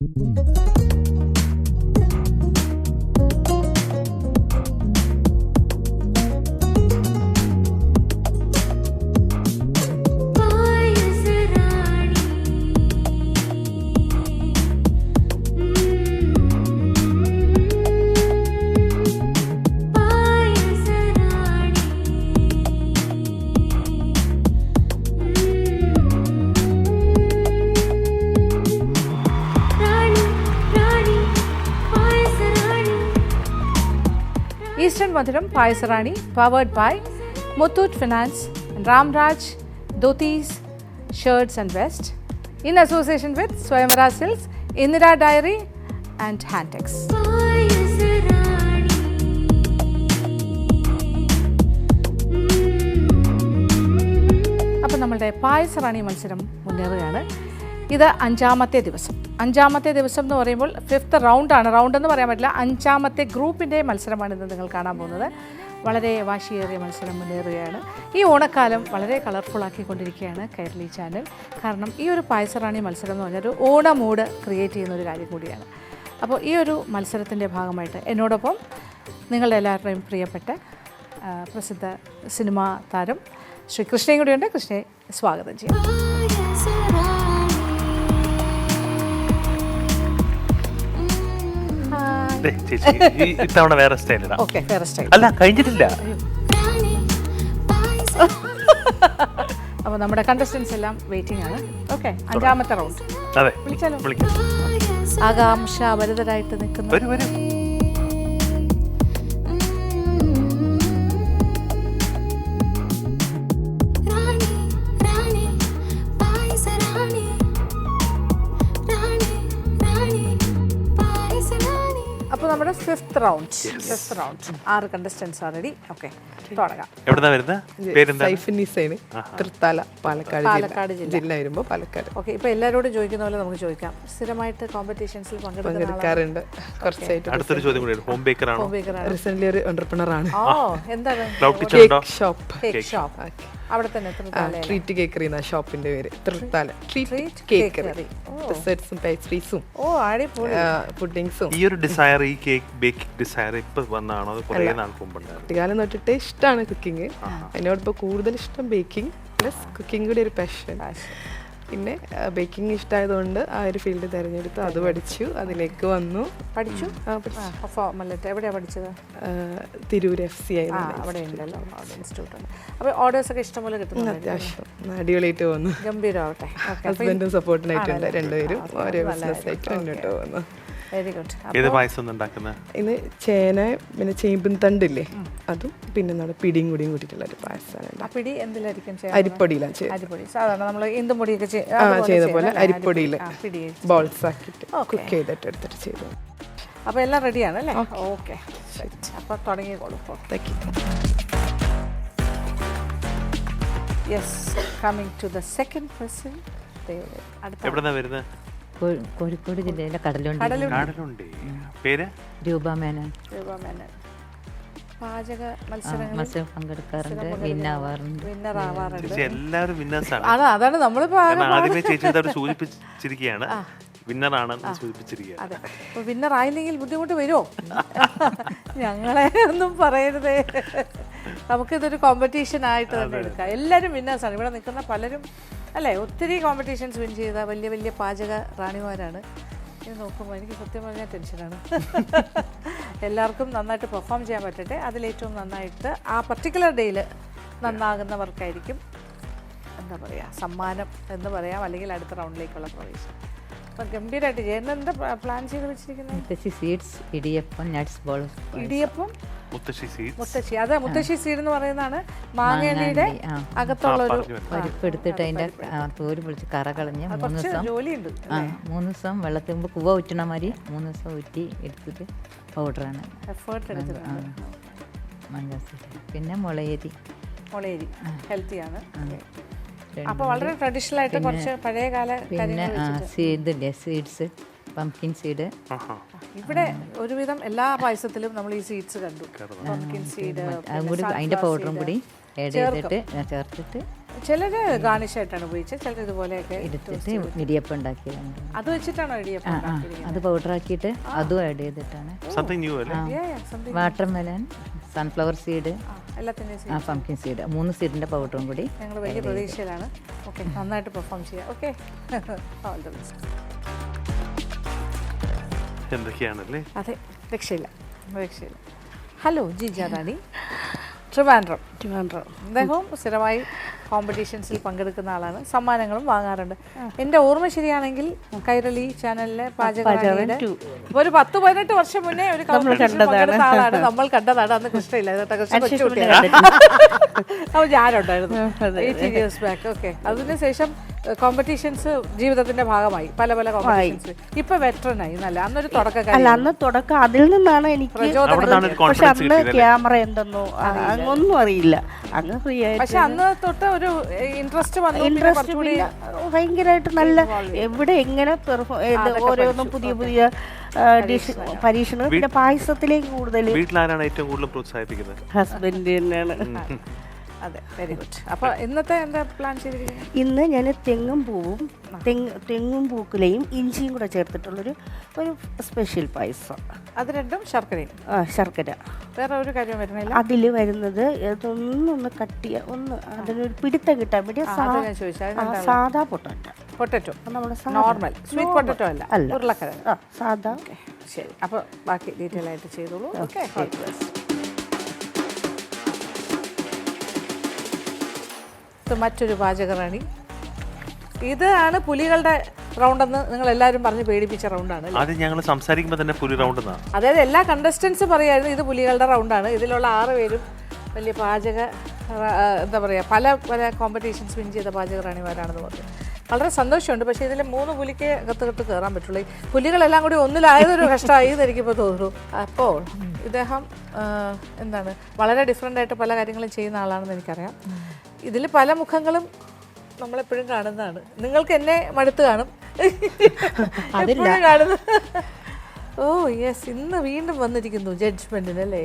Eastern Madhuram Payasarani, powered by Muthoot Finance and Ramraj Dhotis, Shirts and Vest, in association with Swayamvara Silks, Indira Dairy and Hantex. അപ്പോൾ നമ്മളുടെ പായസറാണി മത്സരം മുന്നേറുകയാണ്. ഇത് അഞ്ചാമത്തെ ദിവസം എന്ന് പറയുമ്പോൾ 5th റൗണ്ടാണ്. റൗണ്ട് എന്ന് പറയാൻ പറ്റില്ല, 5ാമത്തെ ഗ്രൂപ്പിൻ്റെ മത്സരമാണ് ഇന്ന് നിങ്ങൾ കാണാൻ പോകുന്നത്. വളരെ വാശിയേറിയ മത്സരം മുന്നേറുകയാണ്. ഈ ഓണക്കാലം വളരെ കളർഫുള്ളാക്കിക്കൊണ്ടിരിക്കുകയാണ് കൈരളി ചാനൽ. കാരണം ഈ ഒരു പായസറാണി മത്സരം എന്ന് പറഞ്ഞാൽ ഒരു ഓണ മൂഡ് ക്രിയേറ്റ് ചെയ്യുന്ന ഒരു കാര്യം കൂടിയാണ്. അപ്പോൾ ഈ ഒരു മത്സരത്തിൻ്റെ ഭാഗമായിട്ട് എന്നോടൊപ്പം നിങ്ങളുടെ എല്ലാവരുടെയും പ്രിയപ്പെട്ട പ്രസിദ്ധ സിനിമാ താരം ശ്രീ കൃഷ്ണയും കൂടിയുണ്ട്. കൃഷ്ണയെ സ്വാഗതം ചെയ്യാം. ഇത്തവണ വേറെ സ്റ്റൈൽ. ഓക്കെ, വേറെ സ്റ്റൈൽ അല്ല, കഴിഞ്ഞിട്ടില്ല. അപ്പോൾ നമ്മുടെ കണ്ടസ്റ്റൻസ് എല്ലാം വെയിറ്റിംഗ് ആണ്. ഓക്കെ, 5ാമത്തെ റൗണ്ട്. അതെ, വിളിച്ചാലോ? വിളിക്കാം. ആകാംക്ഷ ഭരിതരായിട്ട് നിൽക്കുന്ന അപ്പോൾ നമ്മുടെ 5th round 6 contestants already. Okay, തുടങ്ങാം. എവിടുന്നാ വരുന്നത്? പേരെന്താ? സൈഫിനിസൈന്, തൃത്താല, പാലക്കാട് ജില്ല വരുമ്പോൾ പാലക്കാട്. ഓക്കെ, ഇപ്പോൾ എല്ലാവരോടും ചോദിക്കുന്ന പോലെ നമുക്ക് ചോദിക്കാം. സ്ഥിരമായിട്ട് കോമ്പറ്റീഷൻസിൽ പങ്കെടുക്കാറുണ്ട്. കുറച്ചായിട്ട്. അടുത്തൊരു ചോദ്യം കൂടി. ഹോം ബേക്കർ ആണോ? റീസെന്റ് ഒരു എന്റർപ്രണർ ആണ്. എന്താണ്? Cake shop. അവിടെ തന്നെ ട്രീറ്റ് കേക്കറി എന്ന ഷോപ്പിന്റെ പേര്. Thrithala Treat Cakery. ഡെസേർട്സും പേസ്ട്രീസും പുഡിങ്സും. ഈ ഒരു ഡിസയർ, ഈ കേക്ക് ബേക്കിംഗ് ഡിസയർ ഇപ്പൊ വന്നാണോ? കുറേ നാൾ മുമ്പുണ്ടായിരുന്നു. കുട്ടിക്കാലം തൊട്ടിട്ട് ഇഷ്ടമാണ് കുക്കിംഗ്. അതിനോടൊപ്പം കൂടുതൽ ഇഷ്ടം ബേക്കിംഗ് പ്ലസ് കുക്കിംഗ് കൂടി ഒരു പാഷൻ. പിന്നെ ബേക്കിംഗ് ഇഷ്ടമായതുകൊണ്ട് ആ ഒരു ഫീൽഡ് തിരഞ്ഞെടുത്തു, അത് പഠിച്ചു, അതിലേക്ക് വന്നു. എവിടെയാണ് പഠിച്ചത്? തിരൂർ FCI അവിടെ ഉണ്ടല്ലോ ഇൻസ്റ്റിറ്റ്യൂട്ട്. അപ്പോൾ ഓർഡേഴ്സ് ഒക്കെ ഇഷ്ടംപോലെ കിട്ടുന്നു. അത്യാവശ്യം അടിപൊളിയായിട്ട് പോകുന്നു. ഗംഭീരമാവട്ടെ. ഹസ്ബൻഡും സപ്പോർട്ടിനായിട്ടുണ്ട്. രണ്ടുപേരും ഓരോ ബിസിനസ് ആയിട്ട് മുന്നോട്ട് പോകുന്നു. Very good. ഇന്ന് ചേന, പിന്നെ ചേമ്പിൻ തണ്ടില്ലേ, അതും പിന്നെ നമ്മുടെ പിടിയും കൂടിയും കൂട്ടിയിട്ടുള്ള ഒരു പായസമാണ്. പിടി എന്തിലായിരിക്കും? അരിപ്പൊടിയിലാണ് ചെയ്യുന്നത്. അരിപ്പൊടി സാധാരണ നമ്മൾ ഇന്തുപൊടിയൊക്കെ ചെയ്ത പോലെ അരിപ്പൊടിയിൽ ബോൾസ് ആക്കിയിട്ട് കുക്ക് ചെയ്തിട്ട് എടുത്തിട്ട് ചെയ്തു. അപ്പോൾ എല്ലാം റെഡിയാണ് അല്ലേ? ഓക്കെ, അപ്പോൾ തുടങ്ങിക്കോളൂ. Yes, coming to the second question. എവിടെന്നാ വരുന്നത്? കോഴിക്കോട് ജില്ലയിലെ കടലുണ്ടി. പേര്? രൂപ മേനോൻ. പാചക മത്സരങ്ങളിൽ പങ്കെടുക്കാറുണ്ട്, വിന്നറാവാറുണ്ട്. എല്ലാവരും വിന്നേഴ്സാണ്. അതാണ് നമ്മളിപ്പോൾ ആദ്യമേ ചേച്ചി സൂചിപ്പിച്ചിരിക്കുകയാണ്, വിന്നറാണെന്ന് സൂചിപ്പിച്ചിരിക്കുകയാണ്. അതെ, അപ്പോൾ വിന്നർ ആയില്ലെങ്കിൽ ബുദ്ധിമുട്ട് വരുമോ? ഞങ്ങളെ ഒന്നും പറയരുതേ. നമുക്കിതൊരു കോമ്പറ്റീഷൻ ആയിട്ട് തന്നെ എടുക്കാം. എല്ലാവരും വിന്നേഴ്സാണ്. ഇവിടെ നിൽക്കുന്ന പലരും അല്ലേ, ഒത്തിരി കോമ്പറ്റീഷൻസ് വിൻ ചെയ്ത വലിയ വലിയ പാചക റാണിമാരാണ്. ഇത് നോക്കുമ്പോൾ എനിക്ക് സത്യം പറഞ്ഞാൽ ടെൻഷനാണ്. എല്ലാവർക്കും നന്നായിട്ട് പെർഫോം ചെയ്യാൻ പറ്റട്ടെ. അതിലേറ്റവും നന്നായിട്ട് ആ പർട്ടിക്കുലർ ഡേയിൽ നന്നാകുന്നവർക്കായിരിക്കും എന്താ പറയുക, സമ്മാനം എന്ന് പറയാം, അല്ലെങ്കിൽ അടുത്ത റൗണ്ടിലേക്കുള്ള പ്രവേശനം. അപ്പം ഗംഭീരമായിട്ട് ചെയ്യുന്ന എന്താ പ്ലാൻ ചെയ്ത് വെച്ചിരിക്കുന്നത്? Idiyappam, nuts ball. ഇടിയപ്പം, മുത്തശ്ശി. അത് മുത്തശ്ശി സീഡ് എന്ന് പറയുന്നതാണ് മാങ്ങയുടെ അകത്തുള്ളൊരു പരിപ്പ് എടുത്തിട്ട് അതിന്റെ തോല് പൊളിച്ച് കറ കളഞ്ഞ് 3 ദിവസം ജോലിയുണ്ട്. 3 ദിവസം വെള്ളത്തിൽ മുമ്പ് കുവ ഊറ്റണ മാതിരി 3 ദിവസം ഊറ്റി എടുത്തിട്ട് പൗഡറാണ്. എഫേർട്ട് എടുത്തിട്ടുണ്ട്. പിന്നെ മുളയരി ഹെൽത്തിയാണ്. അപ്പോൾ വളരെ ട്രഡീഷണൽ ആയിട്ട് കുറച്ച് പഴയകാല സീഡ്സ്, പംകിൻ സീഡ്. ഇവിടെ ഒരുവിധം എല്ലാ പായസത്തിലും നമ്മൾ ഈ സീഡ്സ് കണ്ടു. പംകിൻ സീഡ്, അതും കൂടി അതിന്റെ പൗഡറും കൂടി ചേർത്തിട്ട് ചിലര് ഗാർണിഷ് ആയിട്ടാണ് ഉപയോഗിച്ചത്, ചിലർ ഇതുപോലെയൊക്കെ എടുത്തിട്ട് ഇടിയപ്പം ഉണ്ടാക്കിയതാണ്. അത് വെച്ചിട്ടാണോ ഇടിയപ്പം ഉണ്ടാക്കിയിരിക്കുന്നത്? അത് പൗഡർ ആക്കിയിട്ട് അതും ആഡ് ചെയ്തിട്ടാണ്. സംതിങ് ന്യൂ അല്ലേ? something. Water melon, sunflower seed, എല്ലാത്തിൻ്റെയും പംകിൻ സീഡ്, 3 സീഡിൻ്റെ പൗഡറും കൂടി. ഞങ്ങൾ വലിയ പ്രതീക്ഷയിലാണ്. ഓക്കെ, നന്നായിട്ട് പെർഫോം ചെയ്യാം. Okay, all the best. എന്തൊക്കെയാണല്ലേ? അതെ, രക്ഷയില്ല. ഹലോ, ജിജ റാണി, ട്രിവാൻഡ്രം. അദ്ദേഹവും സ്ഥിരമായി കോമ്പറ്റീഷൻസിൽ പങ്കെടുക്കുന്ന ആളാണ്, സമ്മാനങ്ങളും വാങ്ങാറുണ്ട്. എൻ്റെ ഓർമ്മ ശരിയാണെങ്കിൽ കൈരളി ചാനലിലെ പാചകറാണിയുടെ ഒരു 10-18 വർഷം മുന്നേ ഒരു കോമ്പറ്റീഷനിൽ പങ്കെടുത്ത ആളാണ്. നമ്മൾ കണ്ടതാണ്. അന്ന് കൃഷ്ണയില്ല, അപ്പോൾ ഞാനുണ്ടായിരുന്നു 18 years ബാക്ക്. ഓക്കെ, അതിനുശേഷം കോമ്പറ്റീഷൻസ് ജീവിതത്തിന്റെ ഭാഗമായി, പല പല കോമ്പറ്റീഷൻസ്. ഇപ്പൊ വെറ്ററനായി. നല്ല അന്നൊരു അന്ന് തുടക്കം അതിൽ നിന്നാണ് എനിക്ക്. പക്ഷെ അന്ന് ക്യാമറ എന്തെന്നോ ഒന്നും അറിയില്ല, അങ്ങ് ഫ്രീ ആയിട്ട്. പക്ഷെ അന്ന് തൊട്ട് ഒരു ഇൻട്രസ്റ്റ് ഭയങ്കരമായിട്ട് നല്ല എവിടെ എങ്ങനെ ഓരോന്നും പുതിയ പുതിയ ഡിഷ് പരീക്ഷണം. പിന്നെ പായസത്തിലേക്ക് കൂടുതൽ വീട്ടിലാരാണ് ഏറ്റവും കൂടുതൽ പ്രോത്സാഹിപ്പിക്കുന്നത്? ഹസ്ബൻഡ് തന്നെയാണ്. അതെ, വെരി ഗുഡ്. അപ്പൊ ഇന്നത്തെ എന്താ പ്ലാൻ ചെയ്തിരിക്കുന്നത്? ഇന്ന് ഞാൻ തെങ്ങും പൂക്കുലയും ഇഞ്ചിയും കൂടെ ചേർത്തിട്ടുള്ളൊരു സ്പെഷ്യൽ പായസം. അത് രണ്ടും ശർക്കരയും? ശർക്കര. വേറെ ഒരു കാര്യം വരുന്നില്ല അതിൽ വരുന്നത്. ഇതൊന്നൊന്ന് കട്ടിയ അതിനൊരു പിടുത്തം കിട്ടാൻ വേണ്ടി സാധാ പൊട്ടറ്റോ, നമ്മുടെ നോർമൽ സ്വീറ്റ് പൊട്ടറ്റോ അല്ല, ഉരുളക്കിഴങ്ങ് സാധാ. ശരി, അപ്പോൾ ബാക്കി ഡീറ്റെയിൽ ആയിട്ട് ചെയ്തോളൂ. ഓക്കെ, മറ്റൊരു പാചകറാണി. ഇതാണ് പുലികളുടെ റൗണ്ടെന്ന് നിങ്ങൾ എല്ലാവരും പറഞ്ഞ് പേടിപ്പിച്ച റൗണ്ടാണ്. അത് ഞങ്ങൾ സംസാരിക്കുമ്പോൾ തന്നെ പുലി റൗണ്ട്. അതായത് എല്ലാ കണ്ടസ്റ്റൻസ് പറയായിരുന്നു ഇത് പുലികളുടെ റൗണ്ടാണ്. ഇതിലുള്ള 6 പേരും വലിയ എന്താ പറയുക, പല പല കോമ്പറ്റീഷൻസ് വിൻ ചെയ്ത പാചകറാണിമാരാണെന്ന് പറഞ്ഞു. വളരെ സന്തോഷമുണ്ട്. പക്ഷേ ഇതിൽ 3 പുലിക്ക് അകത്ത് കയറാൻ പറ്റുള്ളൂ. പുലികളെല്ലാം കൂടി ഒന്നിലായതൊരു കഷ്ടമായി എന്ന് എനിക്കിപ്പോൾ തോന്നുന്നു. അപ്പോൾ ഇദ്ദേഹം എന്താണ് വളരെ ഡിഫറെൻ്റ് ആയിട്ട് പല കാര്യങ്ങളും ചെയ്യുന്ന ആളാണെന്ന് എനിക്കറിയാം. ഇതിൽ പല മുഖങ്ങളും നമ്മളെപ്പോഴും കാണുന്നതാണ്. നിങ്ങൾക്ക് എന്നെ മടുത്ത് കാണും, എപ്പോഴും കാണുന്നു. ഓ യെസ്, ഇന്ന് വീണ്ടും വന്നിരിക്കുന്നു ജഡ്ജ്മെന്റിന് അല്ലേ?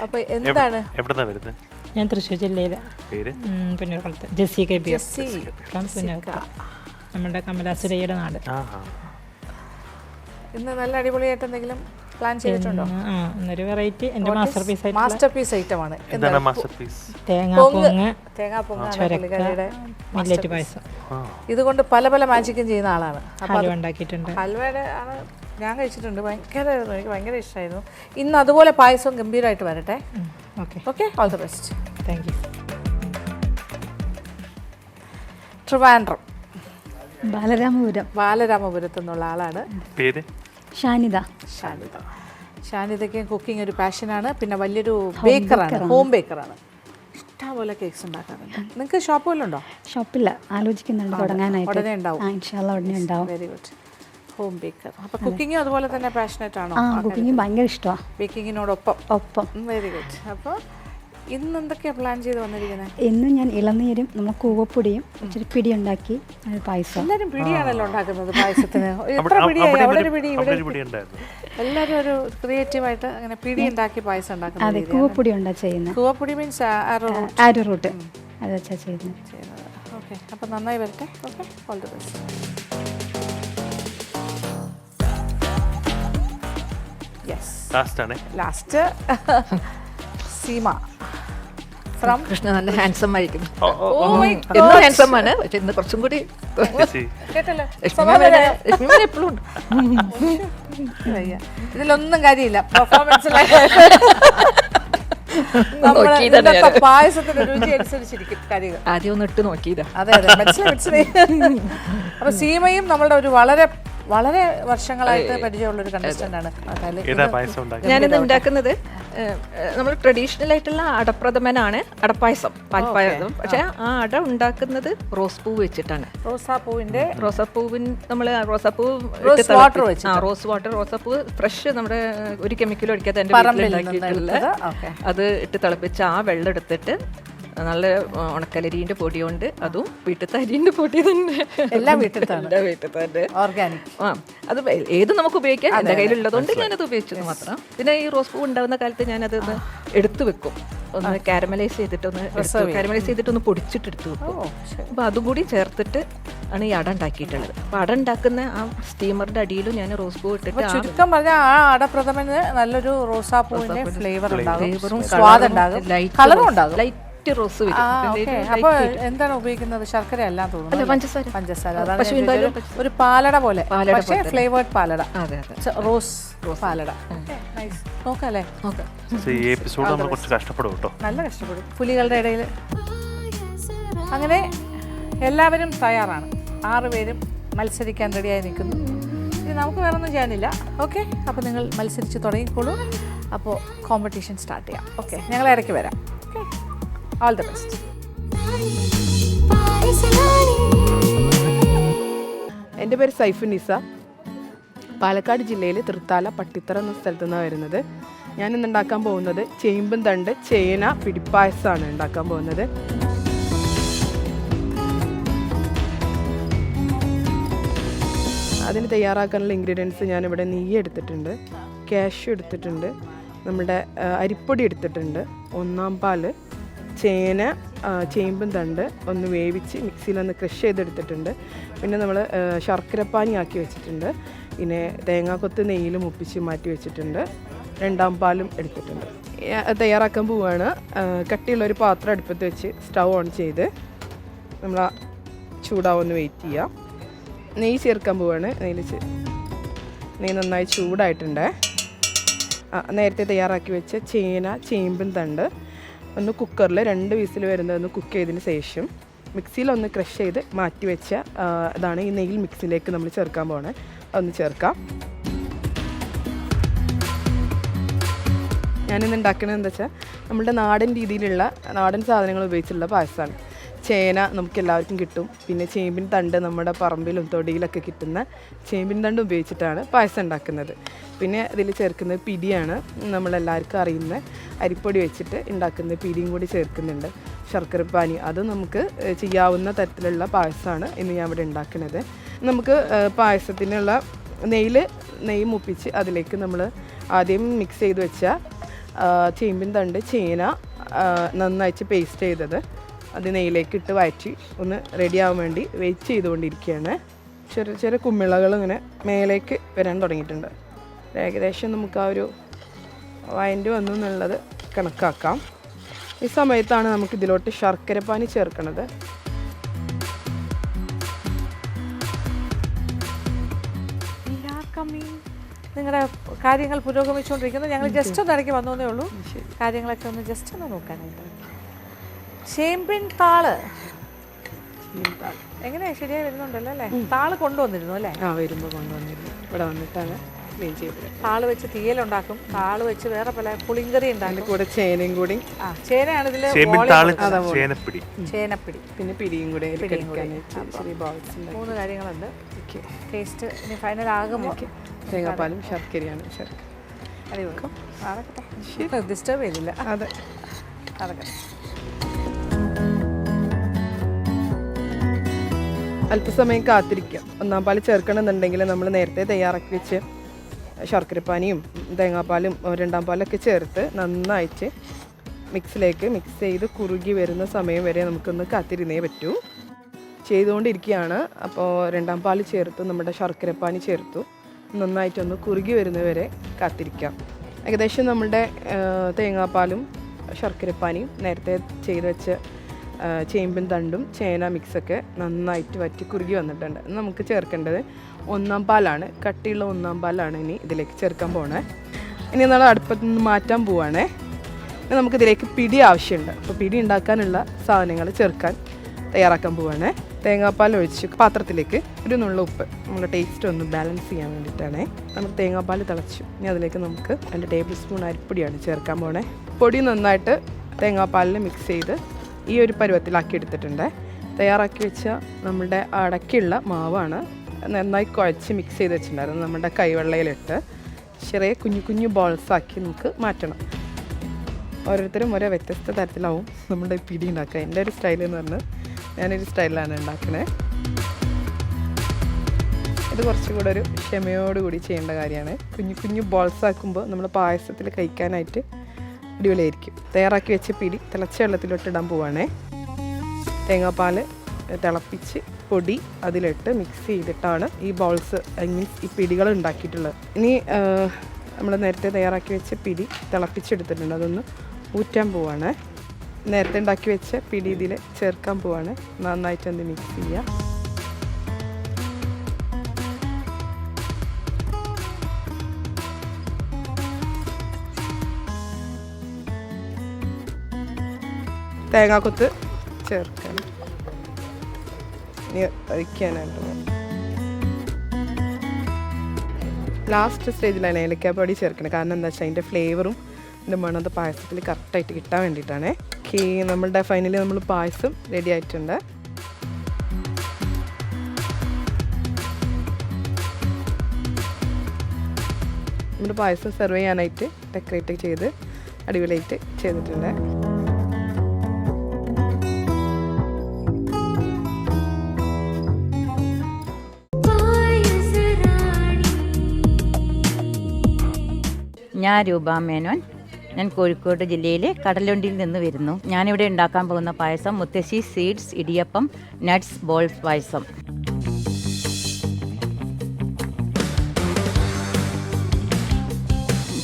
അപ്പൊ എന്താണ്? എവിടെന്നാ വരുന്നത്? ഞാൻ തൃശ്ശൂർ ജില്ലയിലെ പുന്നൂർക്കുളത്ത് ജെസ്സി കെ. നമ്മുടെ കമലാസുരയുടെ നാട്. ഇന്ന് നല്ല അടിപൊളിയായിട്ട് എന്തെങ്കിലും പ്ലാൻ ചെയ്തിട്ടുണ്ടോ? എന്നൊരു വെറൈറ്റി എൻ്റെ മാസ്റ്റർ പീസ് ഐറ്റം ആണ്. തേങ്ങാപ്പൊങ്ങ്, മില്ലറ്റ് പായസം. ഇതുകൊണ്ട് പല പല മാജിക്കും ചെയ്യുന്ന ആളാണ്. ഹൽവ ഉണ്ടാക്കിയിട്ടുണ്ട്. ഹൽവയുടെ ആണ് ഞാൻ കഴിച്ചിട്ടുണ്ട്, ഭയങ്കരമായിരുന്നു, എനിക്ക് ഭയങ്കര ഇഷ്ടമായിരുന്നു. ഇന്ന് അതുപോലെ പായസവും ഗംഭീരമായിട്ട് വരട്ടെ. Okay, all the best. Thank you. Trivandrum, ബാലരാമപുരത്ത് നിന്നുള്ള ആളാണ്. പേര് ഷാനിദയ്ക്ക് കുക്കിംഗ് ഒരു പാഷനാണ്. പിന്നെ വലിയൊരു ബേക്കറാണ്, ഹോം ബേക്കറാണ്. ഇഷ്ടംപോലെ കേക്ക്സ് ഉണ്ടാക്കാറുണ്ട്. നിങ്ങൾക്ക് ഷോപ്പ് വല്ലതും ഉണ്ടോ? ഷോപ്പില്ല, ആലോചിക്കുന്നുണ്ട് തുടങ്ങാനായിട്ട്. ഉടനെ ഉണ്ടാവും. ഉടനെ ഉണ്ടാവും. Very good. Home Baker. അപ്പോൾ കുക്കിങ്ങും അതുപോലെ തന്നെ പാഷനേറ്റ് ആണോ? കുക്കിംഗ് ഭയങ്കര ഇഷ്ടമാണ്, ബേക്കിങ്ങിനോടൊപ്പം. Very good. അപ്പോൾ ഇന്ന് എന്തൊക്കെയാണ് പ്ലാൻ ചെയ്ത് വന്നിരിക്കുന്നത്? ഇന്ന് ഞാൻ ഇളനീരും നമ്മൾ കൂവപ്പൊടിയും ഇച്ചിരി പിടി ഉണ്ടാക്കി പായസം. എല്ലാവരും പിടിയാണല്ലോ ഉണ്ടാക്കുന്നത് പായസത്തിന്. എത്ര പിടിയായി? അവിടെ ഒരു പിടി, ഇവിടെ എല്ലാവരും ഒരു ക്രിയേറ്റീവായിട്ട് അങ്ങനെ പിടി ഉണ്ടാക്കി പായസം ഉണ്ടാക്കുന്നത്. അതെ, കൂവപ്പൊടി ഉണ്ടാ ചെയ്യുന്നത്. കൂവപ്പൊടി മീൻസ് ആരോ റൂട്ട് അത് വെച്ചാൽ ചെയ്യുന്നത്. ഓക്കെ, അപ്പോൾ നന്നായി വരട്ടെ. Okay, all the best. Last Seema from Krishna. നല്ല ഹാൻസം ആയിരിക്കുന്നു. എന്നും ഹാൻസം ആണ്, പക്ഷെ ഇന്ന് കുറച്ചും കൂടി എപ്പോഴും ഉണ്ട്. ഇതിലൊന്നും കാര്യമില്ല, പെർഫോമൻസിൽ പായസത്തിന്റെ രുചി അനുസരിച്ചിരിക്കും കാര്യങ്ങൾ. ആദ്യം ഒന്ന് ഇട്ട് നോക്കിയതാ. അതെ, മനസ്സിലായി. അപ്പൊ സീമയും നമ്മളുടെ ഒരു വളരെ വർഷങ്ങളായിട്ട് പരിചയമുള്ളൊരു കണ്ടസ്റ്റന്റ് ആണ്. ഞാനിന്ന് ഉണ്ടാക്കുന്നത് നമ്മൾ ട്രഡീഷണൽ ആയിട്ടുള്ള അടപ്രഥമനാണ്, അടപ്പായസം, പാൽപ്പായസം. പക്ഷെ ആ അട ഉണ്ടാക്കുന്നത് റോസ് വെച്ചിട്ടാണ്. റോസാപ്പൂവിൻ നമ്മൾ റോസാപ്പൂ റോസാപ്പൂ ഫ്രഷ്, നമ്മുടെ ഒരു കെമിക്കലും അടിക്കാതെ എൻ്റെ വീട്ടിലുണ്ടാക്കിയിട്ടുള്ള അത് ഇട്ട് തിളപ്പിച്ച് ആ വെള്ളം എടുത്തിട്ട് നല്ല ഉണക്കലരിന്റെ പൊടി കൊണ്ട്, അതും വീട്ടിലത്തെ അരിന്റെ പൊടി തന്നെ, എല്ലാം വീട്ടിൽ തന്നെ ഓർഗാനിക്. അത് ഏത് നമുക്ക് ഉപയോഗിക്കാം, എൻ്റെ കയ്യിലുള്ളതുകൊണ്ട് ഞാനത് ഉപയോഗിച്ചത് മാത്രം. പിന്നെ ഈ റോസ് പൂ ഉണ്ടാകുന്ന കാലത്ത് ഞാനത് എടുത്തു വെക്കും. ഒന്ന് കാരമലൈസ് ചെയ്തിട്ടൊന്ന് കാരമലൈസ് ചെയ്തിട്ടൊന്ന് പൊടിച്ചിട്ടെടുത്ത് വെക്കും. അപ്പോൾ അതും കൂടി ചേർത്തിട്ട് ആണ് ഈ അട ഉണ്ടാക്കിയിട്ടുള്ളത്. അപ്പോൾ അട ഉണ്ടാക്കുന്ന ആ സ്റ്റീമറിൻ്റെ അടിയിലും ഞാൻ റോസ് പൂ ഇട്ടിട്ട് ചുരുക്കം പറഞ്ഞാൽ ആ അടപ്രഥമന് നല്ലൊരു റോസാപ്പൂവിന്റെ ഫ്ലേവർ ഉണ്ടാകും, സ്വാദുണ്ടാകും, കളറും ഉണ്ടാകും. ലൈറ്റ് റോസ് വരും. അപ്പൊ എന്താണ് ഉപയോഗിക്കുന്നത്? ശർക്കര എല്ലാം തോന്നുന്നു. പഞ്ചസാര. പഞ്ചസാര. അതാണ് ഒരു പാലട പോലെ, പക്ഷേ ഫ്ലേവേർഡ് പാലട. അതെ അതെ. റോസ് പാലട. നോക്കാല്ലേ? നോക്കാം. ഈ എപ്പിസോഡ് നമ്മൾ കുറച്ച് കഷ്ടപ്പെടും കേട്ടോ. നല്ല കഷ്ടപ്പെടും പുലികളുടെ ഇടയിൽ. അങ്ങനെ എല്ലാവരും തയ്യാറാണ്. 6 പേരും മത്സരിക്കാൻ റെഡിയായി നിൽക്കുന്നു. ഇനി നമുക്ക് വേറെ ഒന്നും ചെയ്യാനില്ല. ഓക്കെ, അപ്പോൾ നിങ്ങൾ മത്സരിച്ച് തുടങ്ങിക്കോളൂ. അപ്പോൾ കോമ്പറ്റീഷൻ സ്റ്റാർട്ട് ചെയ്യാം. ഓക്കെ, ഞങ്ങൾ ഇടയ്ക്ക് വരാം. Okay, all the best. എൻ്റെ പേര് സൈഫു നിസ. പാലക്കാട് ജില്ലയിൽ തൃത്താല പട്ടിത്തറ എന്ന സ്ഥലത്തു നിന്നാണ് വരുന്നത്. ഞാൻ ഇന്ന് ഉണ്ടാക്കാൻ പോകുന്നത് ചേമ്പും തണ്ട് ചേന പിടിപ്പായസമാണ് ഉണ്ടാക്കാൻ പോകുന്നത്. അതിന് തയ്യാറാക്കാനുള്ള ഇൻഗ്രീഡിയൻസ് ഞാനിവിടെ നെയ്യ് എടുത്തിട്ടുണ്ട്, കാഷ്യൂ എടുത്തിട്ടുണ്ട്, നമ്മുടെ അരിപ്പൊടി എടുത്തിട്ടുണ്ട്, 1 പാല്, ചേന ചേമ്പും തണ്ട് ഒന്ന് വേവിച്ച് മിക്സിയിലൊന്ന് ക്രഷ് ചെയ്തെടുത്തിട്ടുണ്ട്. പിന്നെ നമ്മൾ ശർക്കരപ്പാനി ആക്കി വെച്ചിട്ടുണ്ട്. പിന്നെ തേങ്ങാക്കൊത്ത് നെയ്യിൽ മുപ്പിച്ച് മാറ്റി വെച്ചിട്ടുണ്ട്. 2 പാലും എടുത്തിട്ടുണ്ട്. തയ്യാറാക്കാൻ പോവുകയാണ്. കട്ടിയുള്ളൊരു പാത്രം അടുപ്പത്ത് വെച്ച് സ്റ്റൗ ഓൺ ചെയ്ത് നമ്മൾ ചൂടാവുമെന്ന് വെയിറ്റ് ചെയ്യാം. നെയ്യ് ചേർക്കാൻ പോവുകയാണ്. നെയ്യ് നന്നായി ചൂടായിട്ടുണ്ട്. നേരത്തെ തയ്യാറാക്കി വെച്ച ചേന ചേമ്പും തണ്ട് ഒന്ന് കുക്കറിൽ 2 വിസിൽ വരുന്നതൊന്ന് കുക്ക് ചെയ്തതിന് ശേഷം മിക്സിയിലൊന്ന് ക്രഷ് ചെയ്ത് മാറ്റി വെച്ച ഇതാണ് ഈ നെയ്യിൽ മിക്സിയിലേക്ക് നമ്മൾ ചേർക്കാൻ പോകുന്നത്. അതൊന്ന് ചേർക്കാം. ഞാനിന്ന് ഉണ്ടാക്കുന്നത് എന്താ വെച്ചാൽ നമ്മുടെ നാടൻ രീതിയിലുള്ള നാടൻ സാധനങ്ങൾ ഉപയോഗിച്ചുള്ള പായസമാണ്. ചേന നമുക്ക് എല്ലാവർക്കും കിട്ടും. പിന്നെ ചേമ്പിൻ തണ്ട് നമ്മുടെ പറമ്പിലും തൊടിയിലൊക്കെ കിട്ടുന്ന ചേമ്പിൻ തണ്ട് ഉപയോഗിച്ചിട്ടാണ് പായസം ഉണ്ടാക്കുന്നത്. പിന്നെ ഇതിൽ ചേർക്കുന്നത് പിടിയാണ്. നമ്മളെല്ലാവർക്കും അറിയുന്ന അരിപ്പൊടി വെച്ചിട്ട് ഉണ്ടാക്കുന്ന പിടിയും കൂടി ചേർക്കുന്നുണ്ട്. ശർക്കരപ്പാനി അത് നമുക്ക് ചെയ്യാവുന്ന തരത്തിലുള്ള പായസമാണ് ഇന്ന് ഞാൻ ഇവിടെ ഉണ്ടാക്കുന്നത്. നമുക്ക് പായസത്തിനുള്ള നെയ്യ് മുപ്പിച്ച് അതിലേക്ക് നമ്മൾ ആദ്യം മിക്സ് ചെയ്ത് വെച്ച ചേമ്പിൻ തണ്ട് ചേന നന്നായിട്ട് പേസ്റ്റ് ചെയ്തത് അത് നെയ്യിലേക്ക് ഇട്ട് വഴറ്റി ഒന്ന് റെഡിയാവാൻ വേണ്ടി വെയിറ്റ് ചെയ്തുകൊണ്ടിരിക്കുകയാണ്. ചെറിയ ചെറിയ കുമ്മിളകൾ ഇങ്ങനെ മേലേക്ക് വരാൻ തുടങ്ങിയിട്ടുണ്ട്. ഏകദേശം നമുക്ക് ആ ഒരു വഴണ്ടി വന്നു എന്നുള്ളത് കണക്കാക്കാം. ഈ സമയത്താണ് നമുക്ക് ഇതിലോട്ട് ശർക്കരപ്പാനി ചേർക്കുന്നത്. നിങ്ങളുടെ കാര്യങ്ങൾ പുരോഗമിച്ചുകൊണ്ടിരിക്കുന്നു. ഞങ്ങൾ ജസ്റ്റ് ഒന്ന് ഇടയ്ക്ക് വന്നേ ഉള്ളൂ. കാര്യങ്ങളൊക്കെ ഒന്ന് ജസ്റ്റ് ഒന്ന് നോക്കാനായിട്ട്. ചേമ്പിൻ താള് എങ്ങനെയാ ശരിയായി വരുന്നുണ്ടല്ലോ അല്ലേ? താള് കൊണ്ടുവന്നിരുന്നു അല്ലേ? വരുമ്പോൾ കൊണ്ടുവന്നിരുന്നു. ഇവിടെ വന്നിട്ടാണ് ക്ലീൻ ചെയ്തത്. താള് വെച്ച് തീയലുണ്ടാക്കും, താള് വെച്ച് വേറെ പല പുളിങ്കറി ഉണ്ടാക്കും. കൂടെ ചേനയും കൂടി. ചേനയാണ് ഇതില് ചേനപ്പിടി, പിന്നെ പിടിയും കൂടെ 3 കാര്യങ്ങളുണ്ട്. ടേസ്റ്റ് ഇനി ഫൈനൽ ആകുമ്പോൾ തേങ്ങാപ്പാലും ശർക്കരയാണ്. ഡിസ്റ്റർബ് ചെയ്തില്ല. അതെ, അതൊക്കെ അല്പസമയം കാത്തിരിക്കാം. 1 പാൽ ചേർക്കണമെന്നുണ്ടെങ്കിൽ നമ്മൾ നേരത്തെ തയ്യാറാക്കി വെച്ച് ശർക്കരപ്പാനിയും തേങ്ങാപ്പാലും 2 പാലൊക്കെ ചേർത്ത് നന്നായിട്ട് മിക്സ് ചെയ്ത് കുറുകി വരുന്ന സമയം വരെ നമുക്കൊന്ന് കാത്തിരുന്നേ പറ്റൂ. ചെയ്തുകൊണ്ടിരിക്കുകയാണ്. അപ്പോൾ 2 പാൽ ചേർത്തു, നമ്മുടെ ശർക്കരപ്പാനി ചേർത്തു, നന്നായിട്ടൊന്ന് കുറുകി വരുന്നവരെ കാത്തിരിക്കാം. ഏകദേശം നമ്മുടെ തേങ്ങാപ്പാലും ശർക്കരപ്പാനിയും നേരത്തെ ചെയ്ത് വെച്ച ചേമ്പിൻ തണ്ടും ചേന മിക്സൊക്കെ നന്നായിട്ട് വറ്റി കുറുകി വന്നിട്ടുണ്ട്. നമുക്ക് ചേർക്കേണ്ടത് 1 പാലാണ്. കട്ടിയുള്ള 1 പാലാണ് ഇനി ഇതിലേക്ക് ചേർക്കാൻ പോകണേ. ഇനി നമ്മൾ അടുപ്പത്ത് നിന്ന് മാറ്റാൻ പോവുകയാണേ. നമുക്കിതിലേക്ക് പിടി ആവശ്യമുണ്ട്. അപ്പോൾ പിടി ഉണ്ടാക്കാനുള്ള സാധനങ്ങൾ ചേർക്കാൻ തയ്യാറാക്കാൻ പോവുകയാണേ. തേങ്ങാപ്പാൽ ഒഴിച്ച് പാത്രത്തിലേക്ക് ഒരു നുള്ള ഉപ്പ്, നമ്മുടെ ടേസ്റ്റ് ഒന്ന് ബാലൻസ് ചെയ്യാൻ വേണ്ടിയിട്ടാണ്. നമുക്ക് തേങ്ങാപ്പാൽ തിളച്ചു. ഇനി അതിലേക്ക് നമുക്ക് 2 ടേബിൾ സ്പൂൺ അരിപ്പൊടിയാണ് ചേർക്കാൻ പോണേ. പൊടി നന്നായിട്ട് തേങ്ങാപ്പാലിൽ മിക്സ് ചെയ്ത് ഈ ഒരു പരുവത്തിലാക്കി എടുത്തിട്ടുണ്ട്. തയ്യാറാക്കി വെച്ച നമ്മുടെ അടയ്ക്കുള്ള മാവാണ്. നന്നായി കുഴച്ച് മിക്സ് ചെയ്ത് വെച്ചിട്ടുണ്ടായിരുന്നു. നമ്മുടെ കൈവെള്ളയിലിട്ട് ചെറിയ കുഞ്ഞു ബോൾസാക്കി നമുക്ക് മാറ്റണം. ഓരോരുത്തരും ഓരോ വ്യത്യസ്ത തരത്തിലാവും നമ്മുടെ പിടി ഉണ്ടാക്കുക. എൻ്റെ ഒരു സ്റ്റൈൽ എന്ന് പറഞ്ഞാൽ ഞാനൊരു സ്റ്റൈലിലാണ് ഉണ്ടാക്കുന്നത്. ഇത് കുറച്ചുകൂടെ ഒരു ക്ഷമയോടുകൂടി ചെയ്യേണ്ട കാര്യമാണ്. കുഞ്ഞു ബോൾസ് ആക്കുമ്പോൾ നമ്മൾ പായസത്തിൽ കഴിക്കാനായിട്ട് അടിപൊളിയായിരിക്കും. തയ്യാറാക്കി വെച്ച പിടി തിളച്ച വെള്ളത്തിലോട്ട് ഇടാൻ പോവാണേ. തേങ്ങാപ്പാൽ തിളപ്പിച്ച് പൊടി അതിലിട്ട് മിക്സ് ചെയ്തിട്ടാണ് ഈ ബോൾസ് മീൻസ് ഈ പിടികൾ ഉണ്ടാക്കിയിട്ടുള്ളത്. ഇനി നമ്മൾ നേരത്തെ തയ്യാറാക്കി വെച്ച പിടി തിളപ്പിച്ചെടുത്തിട്ടുണ്ട്, അതൊന്ന് ഊറ്റാൻ പോവാണ്. നേരത്തെ ഉണ്ടാക്കി വെച്ച പിടി ഇതിൽ ചേർക്കാൻ പോവാണ്. നന്നായിട്ട് ഒന്ന് മിക്സ് ചെയ്യുക. തേങ്ങാക്കൊത്ത് ചേർക്കാൻ ഒഴിക്കാനായിട്ട്. ലാസ്റ്റ് സ്റ്റേജിലാണ് ഏലക്കാപ്പൊടി ചേർക്കുന്നത്. കാരണം എന്താ വെച്ചാൽ അതിൻ്റെ ഫ്ലേവറും അതിൻ്റെ മണത്തെ പായസത്തിൽ കറക്റ്റായിട്ട് കിട്ടാൻ വേണ്ടിയിട്ടാണ്. നമ്മളുടെ ഫൈനലി നമ്മൾ പായസം റെഡി ആയിട്ടുണ്ട്. നമ്മുടെ പായസം സെർവ് ചെയ്യാനായിട്ട് ഡെക്കറേറ്റ് ചെയ്ത് അടിപൊളിയായിട്ട് ചെയ്തിട്ടുണ്ട്. ഞാൻ രൂപ മേനോൻ. ഞാൻ കോഴിക്കോട് ജില്ലയിലെ കടലുണ്ടിയിൽ നിന്ന് വരുന്നു. ഞാനിവിടെ ഉണ്ടാക്കാൻ പോകുന്ന പായസം മുത്തശ്ശി സീഡ്സ് ഇടിയപ്പം നട്ട്സ് ബോൾസ് പായസം.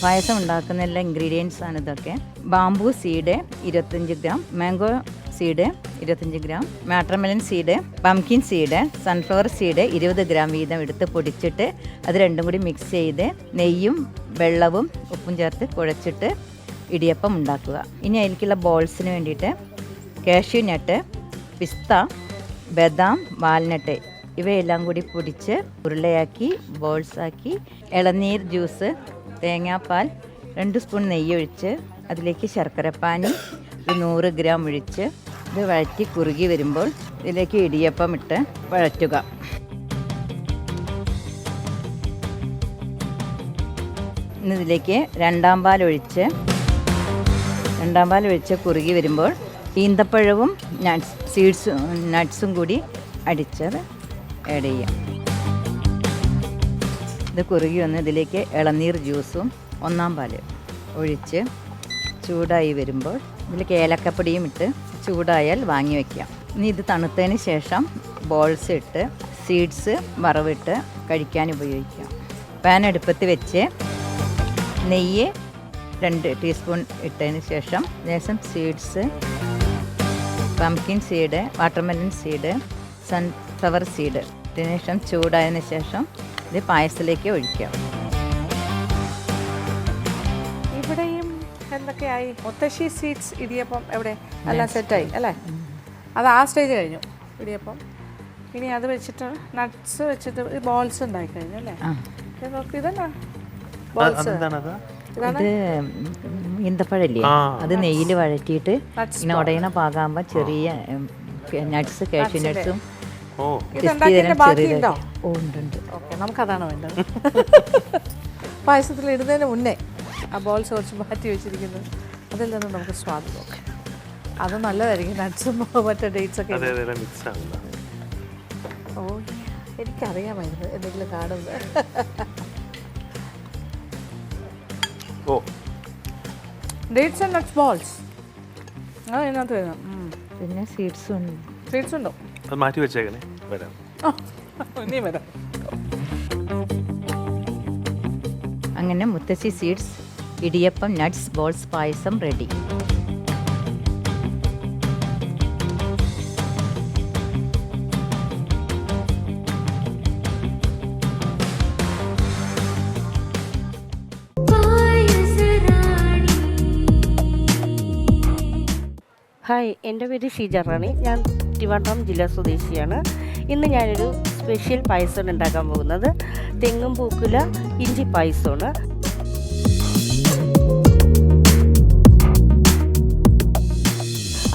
പായസം ഉണ്ടാക്കുന്ന എല്ലാ ഇൻഗ്രീഡിയൻസ് ആണ് ഇതൊക്കെ. Bamboo seed 25 gram, mango seed 25 gram, watermelon seed, pumpkin seed, sunflower seed 20 gram വീതം എടുത്ത് പൊടിച്ചിട്ട് അത് രണ്ടും കൂടി മിക്സ് ചെയ്ത് നെയ്യും വെള്ളവും ഉപ്പും ചേർത്ത് കുഴച്ചിട്ട് ഇടിയപ്പം ഉണ്ടാക്കുക. ഇനി അതിലേക്കുള്ള ബോൾസിന് വേണ്ടിയിട്ട് കാഷ്യൂ നട്ട്, പിസ്ത, ബദാം, വാൽനട്ട് ഇവയെല്ലാം കൂടി പൊടിച്ച് ഉരുളയാക്കി ബോൾസാക്കി ഇളനീർ ജ്യൂസ്, തേങ്ങാപ്പാൽ, 2 സ്പൂൺ നെയ്യൊഴിച്ച് അതിലേക്ക് ശർക്കരപ്പാനി 100 ഗ്രാം ഒഴിച്ച് ഇത് വഴറ്റി കുറുകി വരുമ്പോൾ ഇതിലേക്ക് ഇടിയപ്പം ഇട്ട് വഴറ്റുക. ഇതിലേക്ക് രണ്ടാം പാൽ ഒഴിച്ച് കുറുകി വരുമ്പോൾ ഈന്തപ്പഴവും നട്ട്സും കൂടി അടിച്ചത് ആഡ് ചെയ്യാം. ഇത് കുറുകി വന്ന് ഇതിലേക്ക് ഇളനീർ ജ്യൂസും 1-ാം പാൽ ഒഴിച്ച് ചൂടായി വരുമ്പോൾ ഇതിലേക്ക് ഏലക്കപ്പൊടിയും ഇട്ട് ചൂടായാൽ വാങ്ങി വയ്ക്കാം. ഇനി ഇത് തണുത്തതിന് ശേഷം ബോൾസ് ഇട്ട് സീഡ്സ് വറവിട്ട് കഴിക്കാൻ ഉപയോഗിക്കാം. പാൻ അടുപ്പത്ത് വെച്ച് നെയ്യ് 2 ടീസ്പൂൺ ഇട്ടതിന് ശേഷം seeds, pumpkin seed, watermelon seed, sunflower seed ഇതിന് ശേഷം ചൂടായതിന് ശേഷം ഇത് പായസത്തിലേക്ക് ഒഴിക്കാം. ഇവിടെയും എന്തൊക്കെയായി? മുത്തശ്ശി സീഡ്സ് ഇടിയപ്പം എവിടെ? എല്ലാം സെറ്റായി അല്ലേ? അത് ആ സ്റ്റേജ് കഴിഞ്ഞു ഇടിയപ്പം. ഇനി അത് വെച്ചിട്ട് നട്ട്സ് വെച്ചിട്ട് ബോൾസ് ഉണ്ടായി കഴിഞ്ഞു അല്ലേ? ഇതെന്നാ ബോൾസ്? ഇത് ഈന്തപ്പഴല്ലേ, അത് നെയ്യിൽ വഴറ്റിയിട്ട് ഇങ്ങനെ ഉടയണ പാകാകുമ്പോൾ ചെറിയ നട്ട്സ്, കാഷ്യൂ നട്ട്സും ഉണ്ട്. ഓക്കെ, നമുക്കതാണ് വേണ്ടത്. പായസത്തിൽ ഇടുന്നതിന് മുന്നേ ആ ബോൾസ് കുറച്ച് മാറ്റി വെച്ചിരിക്കുന്നത്, അതിൽ നിന്ന് നമുക്ക് സ്വാദ് നോക്കാം. അത് നല്ലതായിരിക്കും. നട്ട്സും മറ്റേ ഡേറ്റ്സ് ഒക്കെ. ഓ, എനിക്കറിയാമായിരുന്നു എന്തെങ്കിലും കാണുന്നത്. ഡേറ്റ്സ് ആൻഡ് നട്ട്സ് ബോൾസ് അതിനകത്ത് വരാം. പിന്നെ സീഡ്സും ഉണ്ട്. സീഡ്സ് ഉണ്ടോ? അത് മാറ്റി വെച്ചേക്കണേ, വരാം. ഇനി വരാം. അങ്ങനെ മുത്തശ്ശി സീഡ്സ് ഇടിയപ്പം നട്ട്സ് ബോൾസ് പായസം റെഡി. ഹായ്, എൻ്റെ പേര് ഷീജ റാണി. ഞാൻ ട്രിവാൻഡ്രം ജില്ലാ സ്വദേശിയാണ്. ഇന്ന് ഞാനൊരു സ്പെഷ്യൽ പായസമാണ് ഉണ്ടാക്കാൻ പോകുന്നത്. തെങ്ങും പൂക്കുല ഇഞ്ചി പായസമാണ്.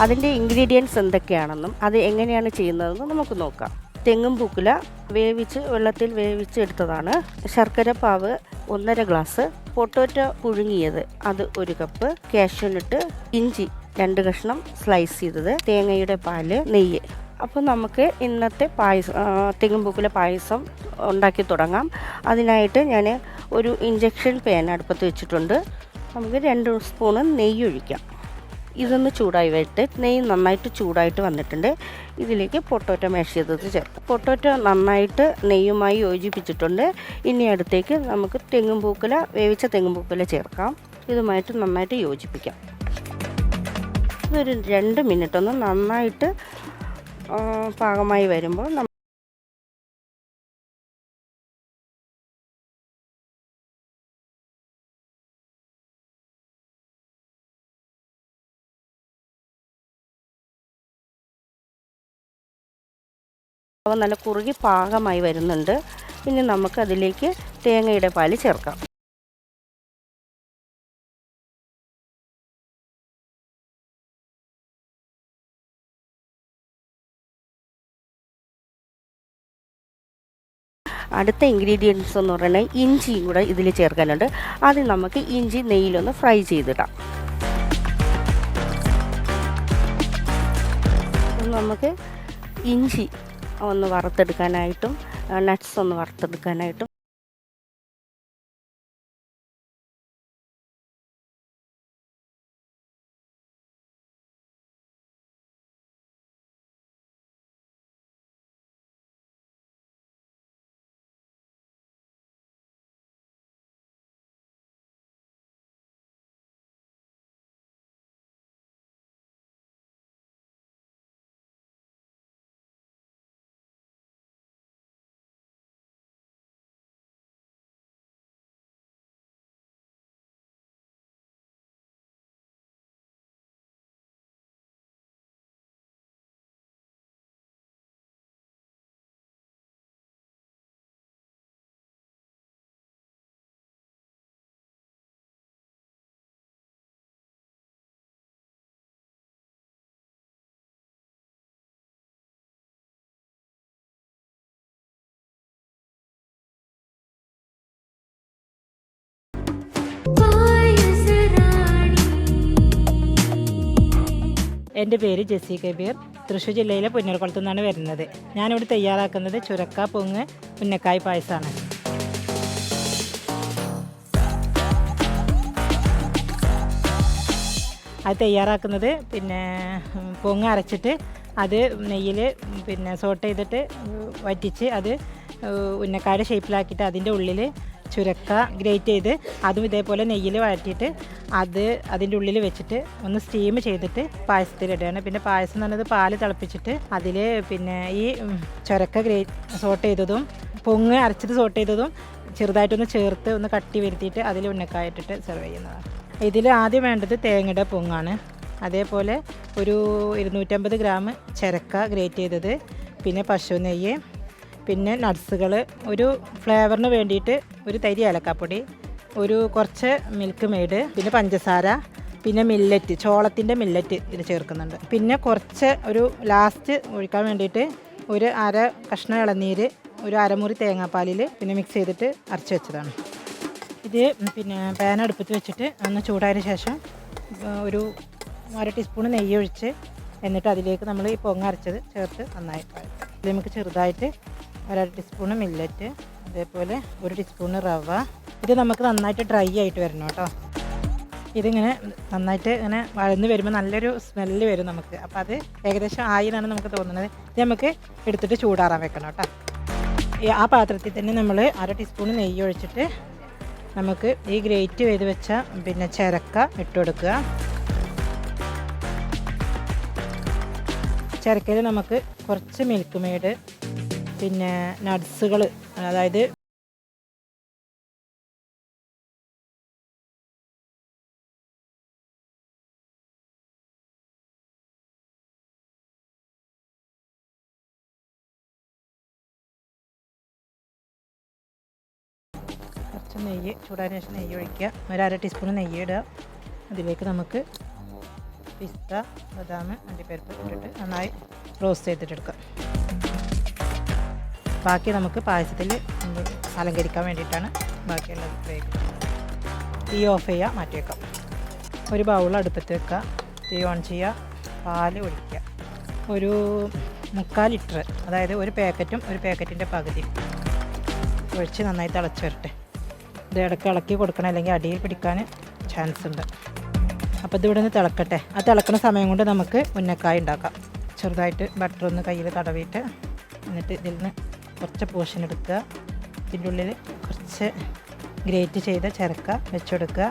അതിൻ്റെ ഇൻഗ്രീഡിയൻസ് എന്തൊക്കെയാണെന്നും അത് എങ്ങനെയാണ് ചെയ്യുന്നതെന്നും നമുക്ക് നോക്കാം. തെങ്ങും പൂക്കുല വെള്ളത്തിൽ വേവിച്ച് എടുത്തതാണ്. ശർക്കര പാവ് 1.5 ഗ്ലാസ്, പൊട്ടോറ്റോ പുഴുങ്ങിയത് അത് 1 കപ്പ്, കാഷ്യൂനട്ട്, ഇഞ്ചി 2 കഷ്ണം സ്ലൈസ് ചെയ്തത്, തേങ്ങയുടെ പാല്, നെയ്യ്. അപ്പോൾ നമുക്ക് ഇന്നത്തെ തെങ്ങും പൂക്കുല പായസം ഉണ്ടാക്കി തുടങ്ങാം. അതിനായിട്ട് ഞാൻ ഒരു ഇൻഡക്ഷൻ പാൻ അടുപ്പത്ത് വെച്ചിട്ടുണ്ട്. നമുക്ക് 2 സ്പൂണ് നെയ്യ് ഒഴിക്കാം. ഇതൊന്ന് ചൂടായി വരട്ടെ. നെയ്യ് നന്നായിട്ട് ചൂടായിട്ട് വന്നിട്ടുണ്ട്. ഇതിലേക്ക് പൊട്ടോറ്റോ മാഷ് ചെയ്തത് ചേർക്കാം. പൊട്ടോറ്റോ നന്നായിട്ട് നെയ്യുമായി യോജിപ്പിച്ചിട്ടുണ്ട്. ഇനി അടുത്തേക്ക് നമുക്ക് വേവിച്ച തെങ്ങുംപൂക്കുല ചേർക്കാം. ഇതുമായിട്ട് നന്നായിട്ട് യോജിപ്പിക്കാം. ഇതൊരു 2 മിനിറ്റ് ഒന്ന് നന്നായിട്ട് പാകമായി വരുമ്പോൾ അവ നല്ല കുറുകി പാകമായി വരുന്നുണ്ട്. ഇനി നമുക്ക് അതിലേക്ക് തേങ്ങയുടെ പാല് ചേർക്കാം. അടുത്ത ഇൻഗ്രീഡിയൻസ് എന്ന് പറയുന്നത് ഇഞ്ചിയും കൂടെ ഇതിൽ ചേർക്കാനുണ്ട്. ആദ്യം നമുക്ക് ഇഞ്ചി നെയ്യിലൊന്ന് ഫ്രൈ ചെയ്തിടാം. നമുക്ക് ഇഞ്ചി ഒന്ന് വറുത്തെടുക്കാനായിട്ടും നട്ട്സ് ഒന്ന് വറുത്തെടുക്കാനായിട്ടും എൻ്റെ പേര് ജെസ്സി കബീർ. തൃശ്ശൂർ ജില്ലയിലെ പുന്നൂർക്കുളത്തു നിന്നാണ് വരുന്നത്. ഞാനിവിടെ തയ്യാറാക്കുന്നത് ചുരക്ക പൊങ്ങ് ഉന്നക്കായ് പായസമാണ്. അത് തയ്യാറാക്കുന്നത് പൊങ്ങ് അരച്ചിട്ട് അത് നെയ്യിൽ സോട്ട് ചെയ്തിട്ട് വറ്റിച്ച് അത് ഉന്നക്കായുടെ ഷേപ്പിലാക്കിയിട്ട് അതിൻ്റെ ഉള്ളിൽ ചുരക്ക ഗ്രേറ്റ് ചെയ്ത് അതും ഇതേപോലെ നെയ്യിൽ വഴറ്റിയിട്ട് അതിൻ്റെ ഉള്ളിൽ വെച്ചിട്ട് ഒന്ന് സ്റ്റീം ചെയ്തിട്ട് പായസത്തിലിടുകയാണ്. പിന്നെ പായസം എന്ന് പറഞ്ഞത് പാല് തിളപ്പിച്ചിട്ട് അതിൽ ഈ ചുരക്ക സോട്ട് ചെയ്തതും പൊങ്ങ് അരച്ചത് സോട്ട് ചെയ്തതും ചെറുതായിട്ടൊന്ന് ചേർത്ത് ഒന്ന് കട്ടി വരുത്തിയിട്ട് അതിൽ ഉന്നക്കായിട്ടിട്ട് സെർവ് ചെയ്യുന്നതാണ്. ഇതിൽ ആദ്യം വേണ്ടത് തേങ്ങയുടെ പൊങ്ങാണ്. അതേപോലെ ഒരു 250 ഗ്രാം ചുരക്ക ഗ്രേറ്റ് ചെയ്തത്, പിന്നെ പശു നെയ്യ്, പിന്നെ നട്ട്സുകൾ, ഒരു ഫ്ലേവറിന് വേണ്ടിയിട്ട് ഒരു തരി ഏലക്കാപ്പൊടി, കുറച്ച് മിൽക്ക് മെയ്ഡ്, പിന്നെ പഞ്ചസാര, പിന്നെ മില്ലറ്റ്, ചോളത്തിൻ്റെ മില്ലറ്റ് ഇത് ചേർക്കുന്നുണ്ട്. പിന്നെ കുറച്ച് ലാസ്റ്റ് ഒഴിക്കാൻ വേണ്ടിയിട്ട് ഒരു അര കഷ്ണം ഇളനീര്, ഒരു അരമുറി തേങ്ങാപ്പാലിൽ മിക്സ് ചെയ്തിട്ട് അരച്ച് വെച്ചതാണ്. ഇത് പാൻ അടുപ്പത്ത് വെച്ചിട്ട് ഒന്ന് ചൂടായതിന് ശേഷം ഒരു 1 ടീസ്പൂൺ നെയ്യ് ഒഴിച്ച് എന്നിട്ട് അതിലേക്ക് നമ്മൾ ഈ പൊങ്ങ അരച്ചത് ചേർത്ത് നന്നായി ഇതിൽ നമുക്ക് ചെറുതായിട്ട് 1/2 ടീസ്പൂൺ മില്ലറ്റ്, അതേപോലെ 1 ടീസ്പൂൺ റവ. ഇത് നമുക്ക് നന്നായിട്ട് ഡ്രൈ ആയിട്ട് വരണം കേട്ടോ. ഇതിങ്ങനെ നന്നായിട്ട് ഇങ്ങനെ വഴന്ന് വരുമ്പോൾ നല്ലൊരു സ്മെല്ല് വരും നമുക്ക്. അപ്പോൾ അത് ഏകദേശം ആയി എന്നാണ് നമുക്ക് തോന്നുന്നത്. ഇത് നമുക്ക് എടുത്തിട്ട് ചൂടാറാൻ വെക്കണം കേട്ടോ. ആ പാത്രത്തിൽ തന്നെ നമ്മൾ 1/2 ടീസ്പൂൺ നെയ്യ് ഒഴിച്ചിട്ട് നമുക്ക് ഈ ഗ്രേറ്റ് ചെയ്ത് വെച്ച ചുരക്ക ഇട്ട് കൊടുക്കുക. ചുരക്കയിൽ നമുക്ക് കുറച്ച് മിൽക്ക് മെയ്ഡ്, പിന്നെ നട്ട്സുകൾ, അതായത് കുറച്ച് നെയ്യ്, ചൂടാതിന് ശേഷം നെയ്യ് ഒഴിക്കുക. 1/2 ടീസ്പൂൺ നെയ്യ് ഇടുക. അതിലേക്ക് നമുക്ക് പിസ്ത, ബദാം, അണ്ടിപ്പരിപ്പ് ഇട്ടിട്ട് നന്നായി റോസ്റ്റ് ചെയ്തിട്ടെടുക്കാം. ബാക്കി നമുക്ക് പായസത്തിൽ അലങ്കരിക്കാൻ വേണ്ടിയിട്ടാണ് ബാക്കിയുള്ളത്. തീ ഓഫ് ചെയ്യുക, മാറ്റി വെക്കാം. ഒരു ബൗൾ അടുപ്പത്ത് വെക്കുക, തീ ഓൺ ചെയ്യുക, പാൽ ഒഴിക്കുക. ഒരു 3/4 ലിറ്റർ, അതായത് ഒരു പാക്കറ്റിൻ്റെ പകുതി ഒഴിച്ച് നന്നായി തിളച്ച് വരട്ടെ. ഇത് ഇടയ്ക്ക് ഇളക്കി കൊടുക്കണം, അല്ലെങ്കിൽ അടിയിൽ പിടിക്കാൻ ചാൻസ് ഉണ്ട്. അപ്പോൾ ഇതിവിടെ നിന്ന് തിളക്കട്ടെ. ആ തിളക്കുന്ന സമയം കൊണ്ട് നമുക്ക് ഉന്നക്കായ ഉണ്ടാക്കാം. ചെറുതായിട്ട് ബട്ടർ ഒന്ന് കയ്യിൽ തടവിയിട്ട് എന്നിട്ട് ഇതിൽ നിന്ന് കുറച്ച് പോർഷൻ എടുക്കുക. ഇതിൻ്റെ ഉള്ളിൽ കുറച്ച് ഗ്രേറ്റ് ചെയ്ത ചിരക്ക വെച്ചെടുക്കുക.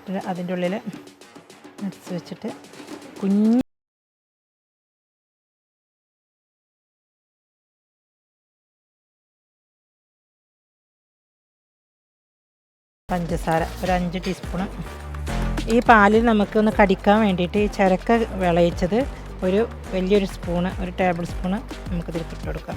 എന്നിട്ട് അതിൻ്റെ ഉള്ളിൽ നട്സ് വെച്ചിട്ട് കുഞ്ഞ് പഞ്ചസാര ഒരു 5 ടീസ്പൂണ്. ഈ പാലിൽ നമുക്കൊന്ന് കടിക്കാൻ വേണ്ടിയിട്ട് ഈ ചിരക്ക വിളയിച്ചത് ഒരു വലിയൊരു സ്പൂണ്, ഒരു ടേബിൾ സ്പൂണ് നമുക്കിതിൽ ഇട്ട് കൊടുക്കാം.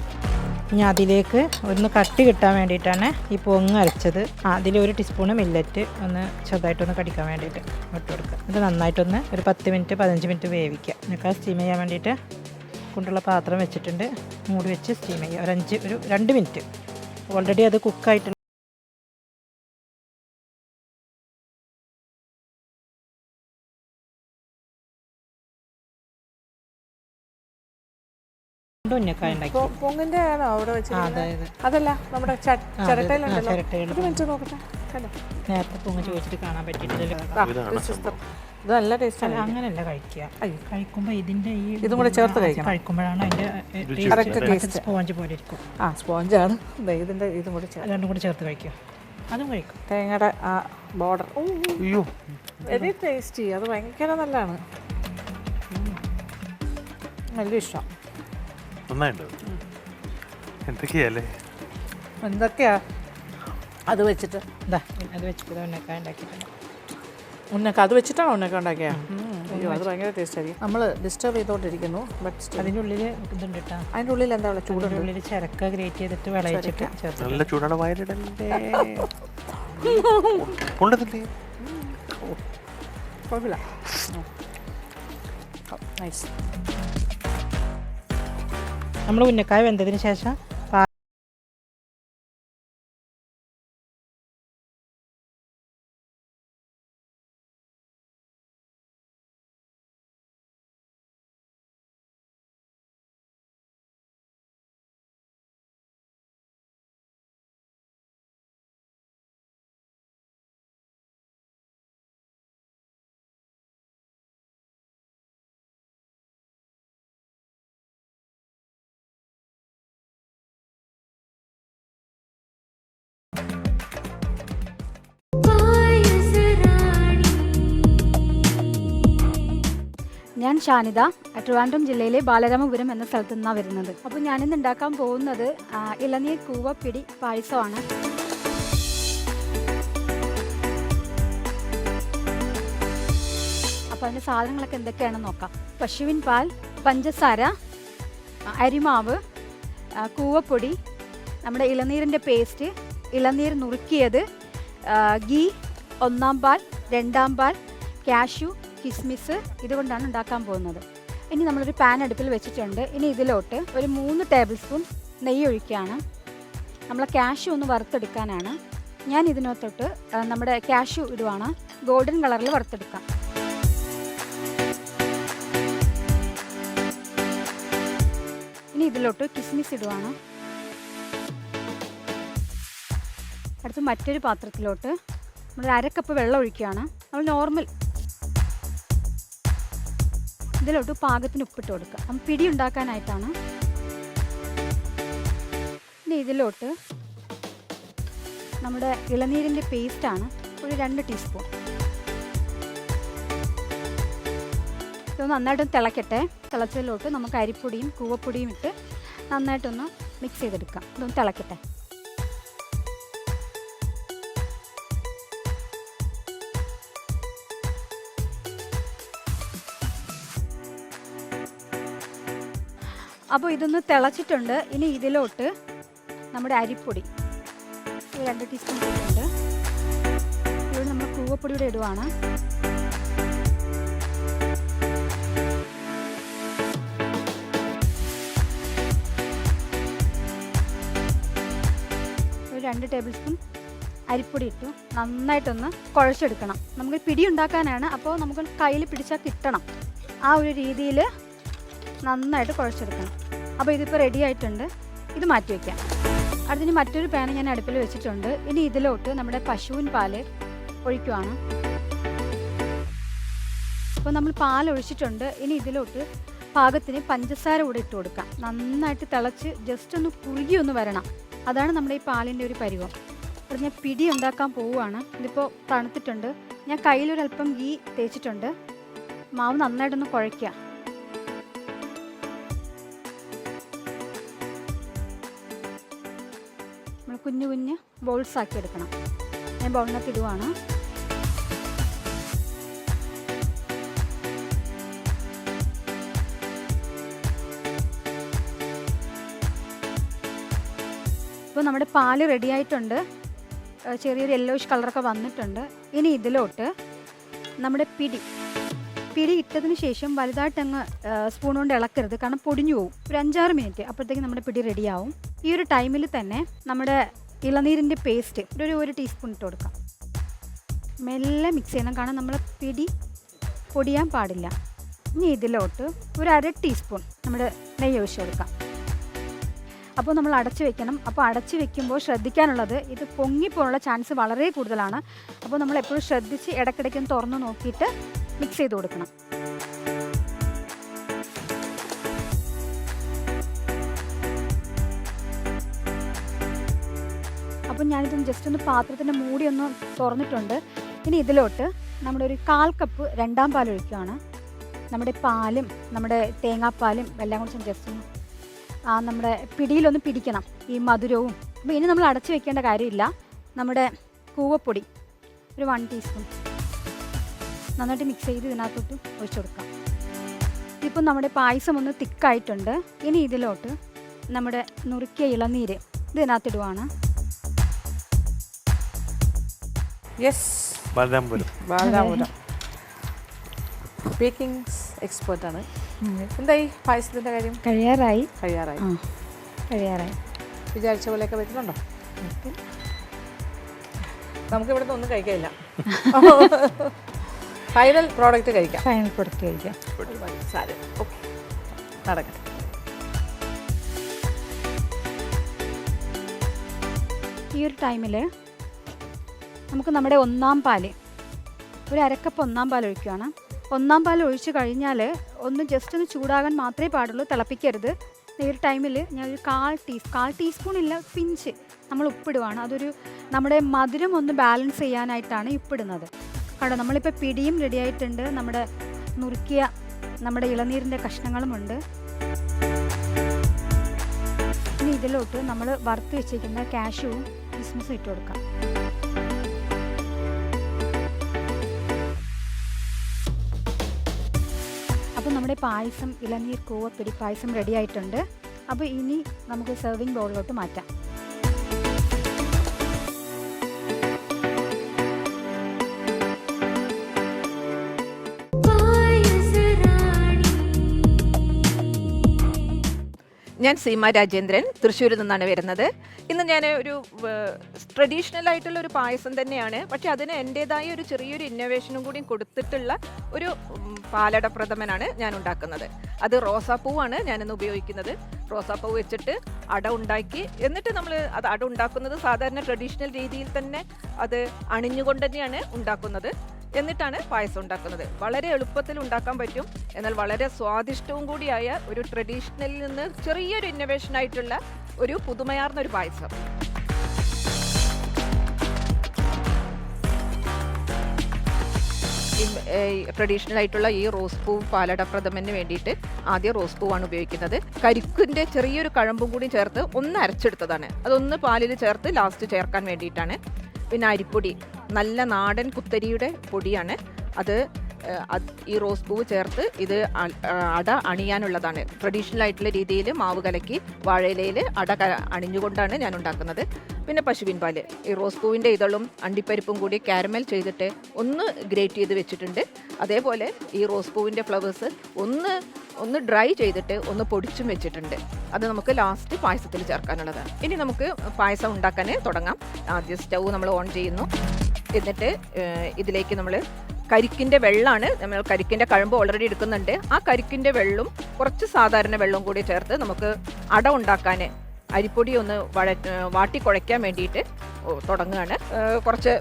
ഇനി അതിലേക്ക് ഒന്ന് കട്ടി കിട്ടാൻ വേണ്ടിയിട്ടാണ് ഈ പൊങ്ങ് അരച്ചത്. അതിലൊരു ടീസ്പൂണ് മില്ലറ്റ് ഒന്ന് ചെറുതായിട്ടൊന്ന് കടിക്കാൻ വേണ്ടിയിട്ട് ഇട്ട് കൊടുക്കുക. ഇത് നന്നായിട്ടൊന്ന് ഒരു 10 മിനിറ്റ് 15 മിനിറ്റ് വേവിക്കുക. എന്നിട്ട് സ്റ്റീം ചെയ്യാൻ വേണ്ടിയിട്ട് കൊണ്ടുള്ള പാത്രം വെച്ചിട്ടുണ്ട്. മൂടി വെച്ച് സ്റ്റീം ചെയ്യുക ഒരു 2 മിനിറ്റ്. ഓൾറെഡി അത് കുക്കായിട്ട് ഉന്നക്കായ ഉണ്ടാക്കി. പൊങ്ങിന്റെ ആണോ അവിടെ വെച്ചിരിക്കുന്നത്? അതല്ല നമ്മുടെ ചിരട്ടയിലുണ്ടല്ലോ. ഒരു മിനിറ്റ് നോക്കട്ടെ. കണ്ടോ? നേരത്തെ പൊങ്ങ് ചോദിച്ചിട്ട് കാണാൻ പറ്റിയിട്ടില്ല. ഇത് നല്ല ടേസ്റ്റാണ്. അങ്ങനെയല്ല കഴിക്കുക. കഴിക്കുമ്പോൾ ഇതിന്റെ ഈ ഇതും കൂടെ ചേർത്ത് കഴിക്കുമ്പോഴാണ് അതിന്റെ സ്പോഞ്ച് പോലെ ഇരിക്കും. സ്പോഞ്ചാണ്. ഇതിന്റെ ഇതും കൂടെ രണ്ടും കൂടെ ചേർത്ത് കഴിക്കുക. അതും കഴിക്കും. തേങ്ങയുടെ ആ ബോർഡർ വെരി ടേസ്റ്റി. അത് ഭയങ്കര നല്ലതാണ്. നല്ല ഇഷ്ടം. എന്തൊക്കെയാ അത് വെച്ചിട്ട് ഉന്നക്കായ ഉണ്ടാക്കിയിട്ടുണ്ട്. അത് വെച്ചിട്ടാണോ ഉന്നക്ക ഉണ്ടാക്കിയ? അത് ഭയങ്കര ടേസ്റ്റ് ആയിരിക്കും. നമ്മൾ ഡിസ്റ്റർബ് ചെയ്തോണ്ടിരിക്കുന്നു. ബട്ട് അതിൻ്റെ ഉള്ളിൽ ഇതുണ്ട് കേട്ടോ. അതിൻ്റെ ഉള്ളിൽ എന്താ ചൂടിൻ്റെ ഉള്ളിൽ ചിരക്ക ഗ്രേറ്റ് ചെയ്തിട്ട് വിളയിച്ചിട്ട് നല്ല ചൂടാണ്. വയലിടല്ലേ കുഴപ്പമില്ല. നൈസ്. നമ്മൾ ഉന്നക്കായ വെന്തതിന് ശേഷം ഞാൻ ഷാനിദ, ട്രിവാൻഡ്രം ജില്ലയിലെ ബാലരാമപുരം എന്ന സ്ഥലത്തു നിന്നാണ് വരുന്നത്. അപ്പോൾ ഞാനിന്ന് ഉണ്ടാക്കാൻ പോകുന്നത് ഇളനീർ കൂവപ്പിടി പായസമാണ്. അപ്പോൾ അതിൻ്റെ സാധനങ്ങളൊക്കെ എന്തൊക്കെയാണെന്ന് നോക്കാം. പശുവിൻ പാൽ, പഞ്ചസാര, അരിമാവ്, കൂവപ്പൊടി, നമ്മുടെ ഇളനീരിൻ്റെ പേസ്റ്റ്, ഇളനീർ നുറുക്കിയത്, ഗീ, 1-ാം പാൽ, 2-ാം പാൽ, കാഷ്യൂ, കിസ്മിസ്, ഇതുകൊണ്ടാണ് ഉണ്ടാക്കാൻ പോകുന്നത്. ഇനി നമ്മളൊരു പാൻ അടുപ്പിൽ വെച്ചിട്ടുണ്ട്. ഇനി ഇതിലോട്ട് ഒരു 3 ടേബിൾ സ്പൂൺ നെയ്യ് ഒഴിക്കുകയാണ്. നമ്മൾ കാഷ്യൂ ഒന്ന് വറുത്തെടുക്കാനാണ്. ഞാൻ ഇതിനകത്തോട്ട് നമ്മുടെ കാഷ്യൂ ഇടുവാണ്. ഗോൾഡൻ കളറിൽ വറുത്തെടുക്കാം. ഇനി ഇതിലോട്ട് കിസ്മിസ് ഇടുവാണ്. അടുത്ത് മറ്റൊരു പാത്രത്തിലോട്ട് നമ്മൾ 1/2 കപ്പ് വെള്ളം ഒഴിക്കുകയാണ്. നമ്മൾ നോർമൽ ഇതിലോട്ട് പാകത്തിന് ഉപ്പിട്ട് കൊടുക്കുക. നമ്മൾ പിടി ഉണ്ടാക്കാനായിട്ടാണ്. ഇനി ഇതിലോട്ട് നമ്മുടെ ഇളനീരിൻ്റെ പേസ്റ്റാണ് ഒരു 2 ടീസ്പൂൺ. ഇതൊന്ന് നന്നായിട്ട് തിളക്കട്ടെ. തിളച്ചതിലോട്ട് നമുക്ക് അരിപ്പൊടിയും കൂവപ്പൊടിയും ഇട്ട് നന്നായിട്ടൊന്ന് മിക്സ് ചെയ്തെടുക്കാം. ഇതൊന്ന് തിളക്കട്ടെ. അപ്പോൾ ഇതൊന്ന് തിളച്ചിട്ടുണ്ട്. ഇനി ഇതിലോട്ട് നമ്മുടെ അരിപ്പൊടി 2 ടീസ്പൂൺ ഇട്ടിട്ടുണ്ട്. ഇവിടെ നമ്മൾ കൂവപ്പൊടിയുടെ ഇടുവാണ്. ഒരു 2 ടേബിൾ സ്പൂൺ അരിപ്പൊടി ഇട്ടു. നന്നായിട്ടൊന്ന് കുഴച്ചെടുക്കണം. നമുക്ക് പിടി ഉണ്ടാക്കാനാണ്. അപ്പോൾ നമുക്ക് കയ്യിൽ പിടിച്ചാൽ കിട്ടണം. ആ ഒരു രീതിയിൽ നന്നായിട്ട് കുഴച്ചെടുക്കണം. അപ്പോൾ ഇതിപ്പോൾ റെഡി ആയിട്ടുണ്ട്. ഇത് മാറ്റി വയ്ക്കാം. അതിന് മറ്റൊരു പാൻ ഞാൻ അടുപ്പിൽ വെച്ചിട്ടുണ്ട്. ഇനി ഇതിലോട്ട് നമ്മുടെ പശുവിൻ പാല് ഒഴിക്കുവാണ്. അപ്പോൾ നമ്മൾ പാൽ ഒഴിച്ചിട്ടുണ്ട്. ഇനി ഇതിലോട്ട് പാകത്തിന് പഞ്ചസാര കൂടെ ഇട്ട് കൊടുക്കാം. നന്നായിട്ട് തിളച്ച് ജസ്റ്റ് ഒന്ന് കുറുകി ഒന്ന് വരണം. അതാണ് നമ്മുടെ ഈ പാലിൻ്റെ ഒരു പരുവം. അപ്പോൾ ഞാൻ പിടി ഉണ്ടാക്കാൻ പോവുകയാണ്. ഇതിപ്പോൾ തണുത്തിട്ടുണ്ട്. ഞാൻ കയ്യിലൊരല്പം ഗീ തേച്ചിട്ടുണ്ട്. മാവ് നന്നായിട്ടൊന്ന് കുഴയ്ക്കുക. നമ്മൾ കുഞ്ഞു കുഞ്ഞ് ബോൾസ് ആക്കി എടുക്കണം. ഞാൻ ബൗളിനകത്ത് ഇടുവാണ്. ഇപ്പോൾ നമ്മുടെ പാല് റെഡി ആയിട്ടുണ്ട്. ചെറിയൊരു യെല്ലോയിഷ് കളറൊക്കെ വന്നിട്ടുണ്ട്. ഇനി ഇതിലോട്ട് നമ്മുടെ പിടി ഇട്ടതിന് ശേഷം വലുതായിട്ടങ്ങ് സ്പൂൺ കൊണ്ട് ഇളക്കരുത്, കാരണം പൊടിഞ്ഞു പോകും. ഒരു 5-6 മിനിറ്റ് അപ്പോഴത്തേക്കും നമ്മുടെ പിടി റെഡിയാവും. ഈ ഒരു ടൈമിൽ തന്നെ നമ്മുടെ ഇളനീരിൻ്റെ പേസ്റ്റ് ഒരു ടീസ്പൂൺ ഇട്ട് കൊടുക്കാം. മെല്ലെ മിക്സ് ചെയ്യണം, കാരണം നമ്മൾ പിടി പൊടിയാൻ പാടില്ല. ഇനി ഇതിലോട്ട് ഒരു 1/2 ടീസ്പൂൺ നമ്മുടെ നെയ്യ് ഒഴിച്ച് കൊടുക്കാം. അപ്പോൾ നമ്മൾ അടച്ച് വെക്കണം. അപ്പോൾ അടച്ച് വെക്കുമ്പോൾ ശ്രദ്ധിക്കാനുള്ളത്, ഇത് പൊങ്ങിപ്പോകാനുള്ള ചാൻസ് വളരെ കൂടുതലാണ്. അപ്പോൾ നമ്മൾ എപ്പോഴും ശ്രദ്ധിച്ച് ഇടയ്ക്കിടയ്ക്ക് തുറന്ന് നോക്കിയിട്ട് മിക്സ് ചെയ്ത് കൊടുക്കണം. അപ്പോൾ ഞാനിതൊന്ന് ജസ്റ്റ് ഒന്ന് പാത്രത്തിൻ്റെ മൂടി ഒന്ന് തുറന്നിട്ടുണ്ട്. ഇനി ഇതിലോട്ട് നമ്മുടെ ഒരു 1/4 കപ്പ് രണ്ടാം പാൽ ഒഴിക്കുകയാണ്. നമ്മുടെ പാലും നമ്മുടെ തേങ്ങാപ്പാലും എല്ലാം കൂടി ജസ്റ്റ് ഒന്ന് നമ്മുടെ പിടിയിലൊന്ന് പിടിക്കണം, ഈ മധുരവും. അപ്പോൾ ഇനി നമ്മൾ അടച്ചു വെക്കേണ്ട കാര്യമില്ല. നമ്മുടെ കൂവപ്പൊടി ഒരു 1 ടീസ്പൂൺ നന്നായിട്ട് മിക്സ് ചെയ്ത് ഇതിനകത്തോട്ട് ഒഴിച്ചു കൊടുക്കാം. ഇപ്പോൾ നമ്മുടെ പായസം ഒന്ന് തിക്കായിട്ടുണ്ട്. ഇനി ഇതിലോട്ട് നമ്മുടെ നുറുക്കിയ ഇളനീര് ഇതിനകത്തിടുവാണ്. യെസ്, ബാലരാമപുരം ബേക്കിംഗ് എക്സ്പേർട്ടാണ്. എന്തായി പായസത്തിൻ്റെ കാര്യം? കഴിയാറായി. വിചാരിച്ച പോലെയൊക്കെ വരുന്നുണ്ടോ? നമുക്ക് ഇവിടെ നിന്ന് ഒന്നും കഴിക്കാനില്ല. ഫൈനൽ പ്രോഡക്റ്റ് കഴിക്കാം. സാരം ഓക്കെ, നടക്കട്ടെ. ഈ ഒരു ടൈമിൽ നമുക്ക് നമ്മുടെ ഒന്നാം പാല് ഒരു 1/2 കപ്പ് ഒന്നാം പാൽ ഒഴിക്കുകയാണ്. ഒന്നാം പാൽ ഒഴിച്ച് കഴിഞ്ഞാൽ ഒന്ന് ജസ്റ്റ് ഒന്ന് ചൂടാകാൻ മാത്രമേ പാടുള്ളൂ, തിളപ്പിക്കരുത്. ഈ ഒരു ടൈമിൽ ഞാനൊരു 1/4 ടീസ്പൂൺ ഇല്ല, പിഞ്ച് നമ്മൾ ഉപ്പിടുവാണ്. അതൊരു നമ്മുടെ മധുരം ഒന്ന് ബാലൻസ് ചെയ്യാനായിട്ടാണ് ഉപ്പിടുന്നത്. കാരണം നമ്മളിപ്പോൾ പിടിയും റെഡി ആയിട്ടുണ്ട്, നമ്മുടെ നുറുക്കിയ നമ്മുടെ ഇളനീരിൻ്റെ കഷ്ണങ്ങളുമുണ്ട്. ഇനി ഇതിലോട്ട് നമ്മൾ വറുത്ത് വെച്ചിരിക്കുന്ന കാഷ്യൂവും കിസ്മിസും ഇട്ട് കൊടുക്കാം. അപ്പോൾ നമ്മുടെ പായസം, ഇളനീർ കൂവപ്പിടി പായസം റെഡി ആയിട്ടുണ്ട്. അപ്പോൾ ഇനി നമുക്ക് സെർവിങ് ബൗളിലോട്ട് മാറ്റാം. ഞാൻ സീമ രാജേന്ദ്രൻ, തൃശ്ശൂരിൽ നിന്നാണ് വരുന്നത്. ഇന്ന് ഞാൻ ഒരു ട്രഡീഷണൽ ആയിട്ടുള്ള ഒരു പായസം തന്നെയാണ്, പക്ഷെ അതിന് എൻ്റേതായ ഒരു ചെറിയൊരു ഇന്നോവേഷനും കൂടി കൊടുത്തിട്ടുള്ള ഒരു പാലട പ്രഥമനാണ് ഞാൻ ഉണ്ടാക്കുന്നത്. അത് റോസാപ്പൂവാണ് ഞാനിന്ന് ഉപയോഗിക്കുന്നത്. റോസാപ്പൂ വെച്ചിട്ട് അട ഉണ്ടാക്കി, എന്നിട്ട് നമ്മൾ അത് അട ഉണ്ടാക്കുന്നത് സാധാരണ ട്രഡീഷണൽ രീതിയിൽ തന്നെ അത് അണിഞ്ഞുകൊണ്ട് തന്നെയാണ് ഉണ്ടാക്കുന്നത്. എന്നിട്ടാണ് പായസം ഉണ്ടാക്കുന്നത്. വളരെ എളുപ്പത്തിൽ ഉണ്ടാക്കാൻ പറ്റും, എന്നാൽ വളരെ സ്വാദിഷ്ടവും കൂടിയായ ഒരു ട്രഡീഷണലിൽ നിന്ന് ചെറിയൊരു ഇന്നോവേഷൻ ആയിട്ടുള്ള ഒരു പുതുമയാർന്ന ഒരു പായസം. ട്രഡീഷണൽ ആയിട്ടുള്ള ഈ റോസ് പൂ പാലട പ്രഥമന് വേണ്ടിയിട്ട് ആദ്യം റോസ് പൂവാണ് ഉപയോഗിക്കുന്നത്. കരിക്കിൻ്റെ ചെറിയൊരു കഴമ്പും കൂടി ചേർത്ത് ഒന്ന് അരച്ചെടുത്തതാണ്. അതൊന്ന് പാലിൽ ചേർത്ത് ലാസ്റ്റ് ചേർക്കാൻ വേണ്ടിയിട്ടാണ്. പിന്നെ അരിപ്പൊടി, നല്ല നാടൻ കുത്തരിയുടെ പൊടിയാണ് അത്. ഈ റോസ് പൂവ് ചേർത്ത് ഇത് അട അണിയാനുള്ളതാണ്. ട്രഡീഷണൽ ആയിട്ടുള്ള രീതിയിൽ മാവ് കലക്കി വാഴയിലയിൽ അട അണിഞ്ഞുകൊണ്ടാണ് ഞാൻ ഉണ്ടാക്കുന്നത്. പിന്നെ പശുവിൻ പാല്, ഈ റോസ് പൂവിൻ്റെ ഇതളും അണ്ടിപ്പരിപ്പും കൂടി കാരമൽ ചെയ്തിട്ട് ഒന്ന് ഗ്രേറ്റ് ചെയ്ത് വെച്ചിട്ടുണ്ട്. അതേപോലെ ഈ റോസ് പൂവിൻ്റെ ഫ്ലവേഴ്സ് ഒന്ന് ഡ്രൈ ചെയ്തിട്ട് ഒന്ന് പൊടിച്ചും വെച്ചിട്ടുണ്ട്. അത് നമുക്ക് ലാസ്റ്റ് പായസത്തിൽ ചേർക്കാനുള്ളതാണ്. ഇനി നമുക്ക് പായസം ഉണ്ടാക്കാൻ തുടങ്ങാം. ആദ്യം സ്റ്റൗ നമ്മൾ ഓൺ ചെയ്യുന്നു. എന്നിട്ട് ഇതിലേക്ക് നമ്മൾ കരിക്കിൻ്റെ വെള്ളമാണ്, നമ്മൾ കരിക്കിൻ്റെ കഴമ്പ് ഓൾറെഡി എടുക്കുന്നുണ്ട്. ആ കരിക്കിൻ്റെ വെള്ളം കുറച്ച് സാധാരണ വെള്ളം കൂടി ചേർത്ത് നമുക്ക് അട ഉണ്ടാക്കാൻ, അരിപ്പൊടി ഒന്ന് വാട്ടി കുഴയ്ക്കാൻ വേണ്ടിയിട്ട് തുടങ്ങുകയാണ്. കുറച്ച്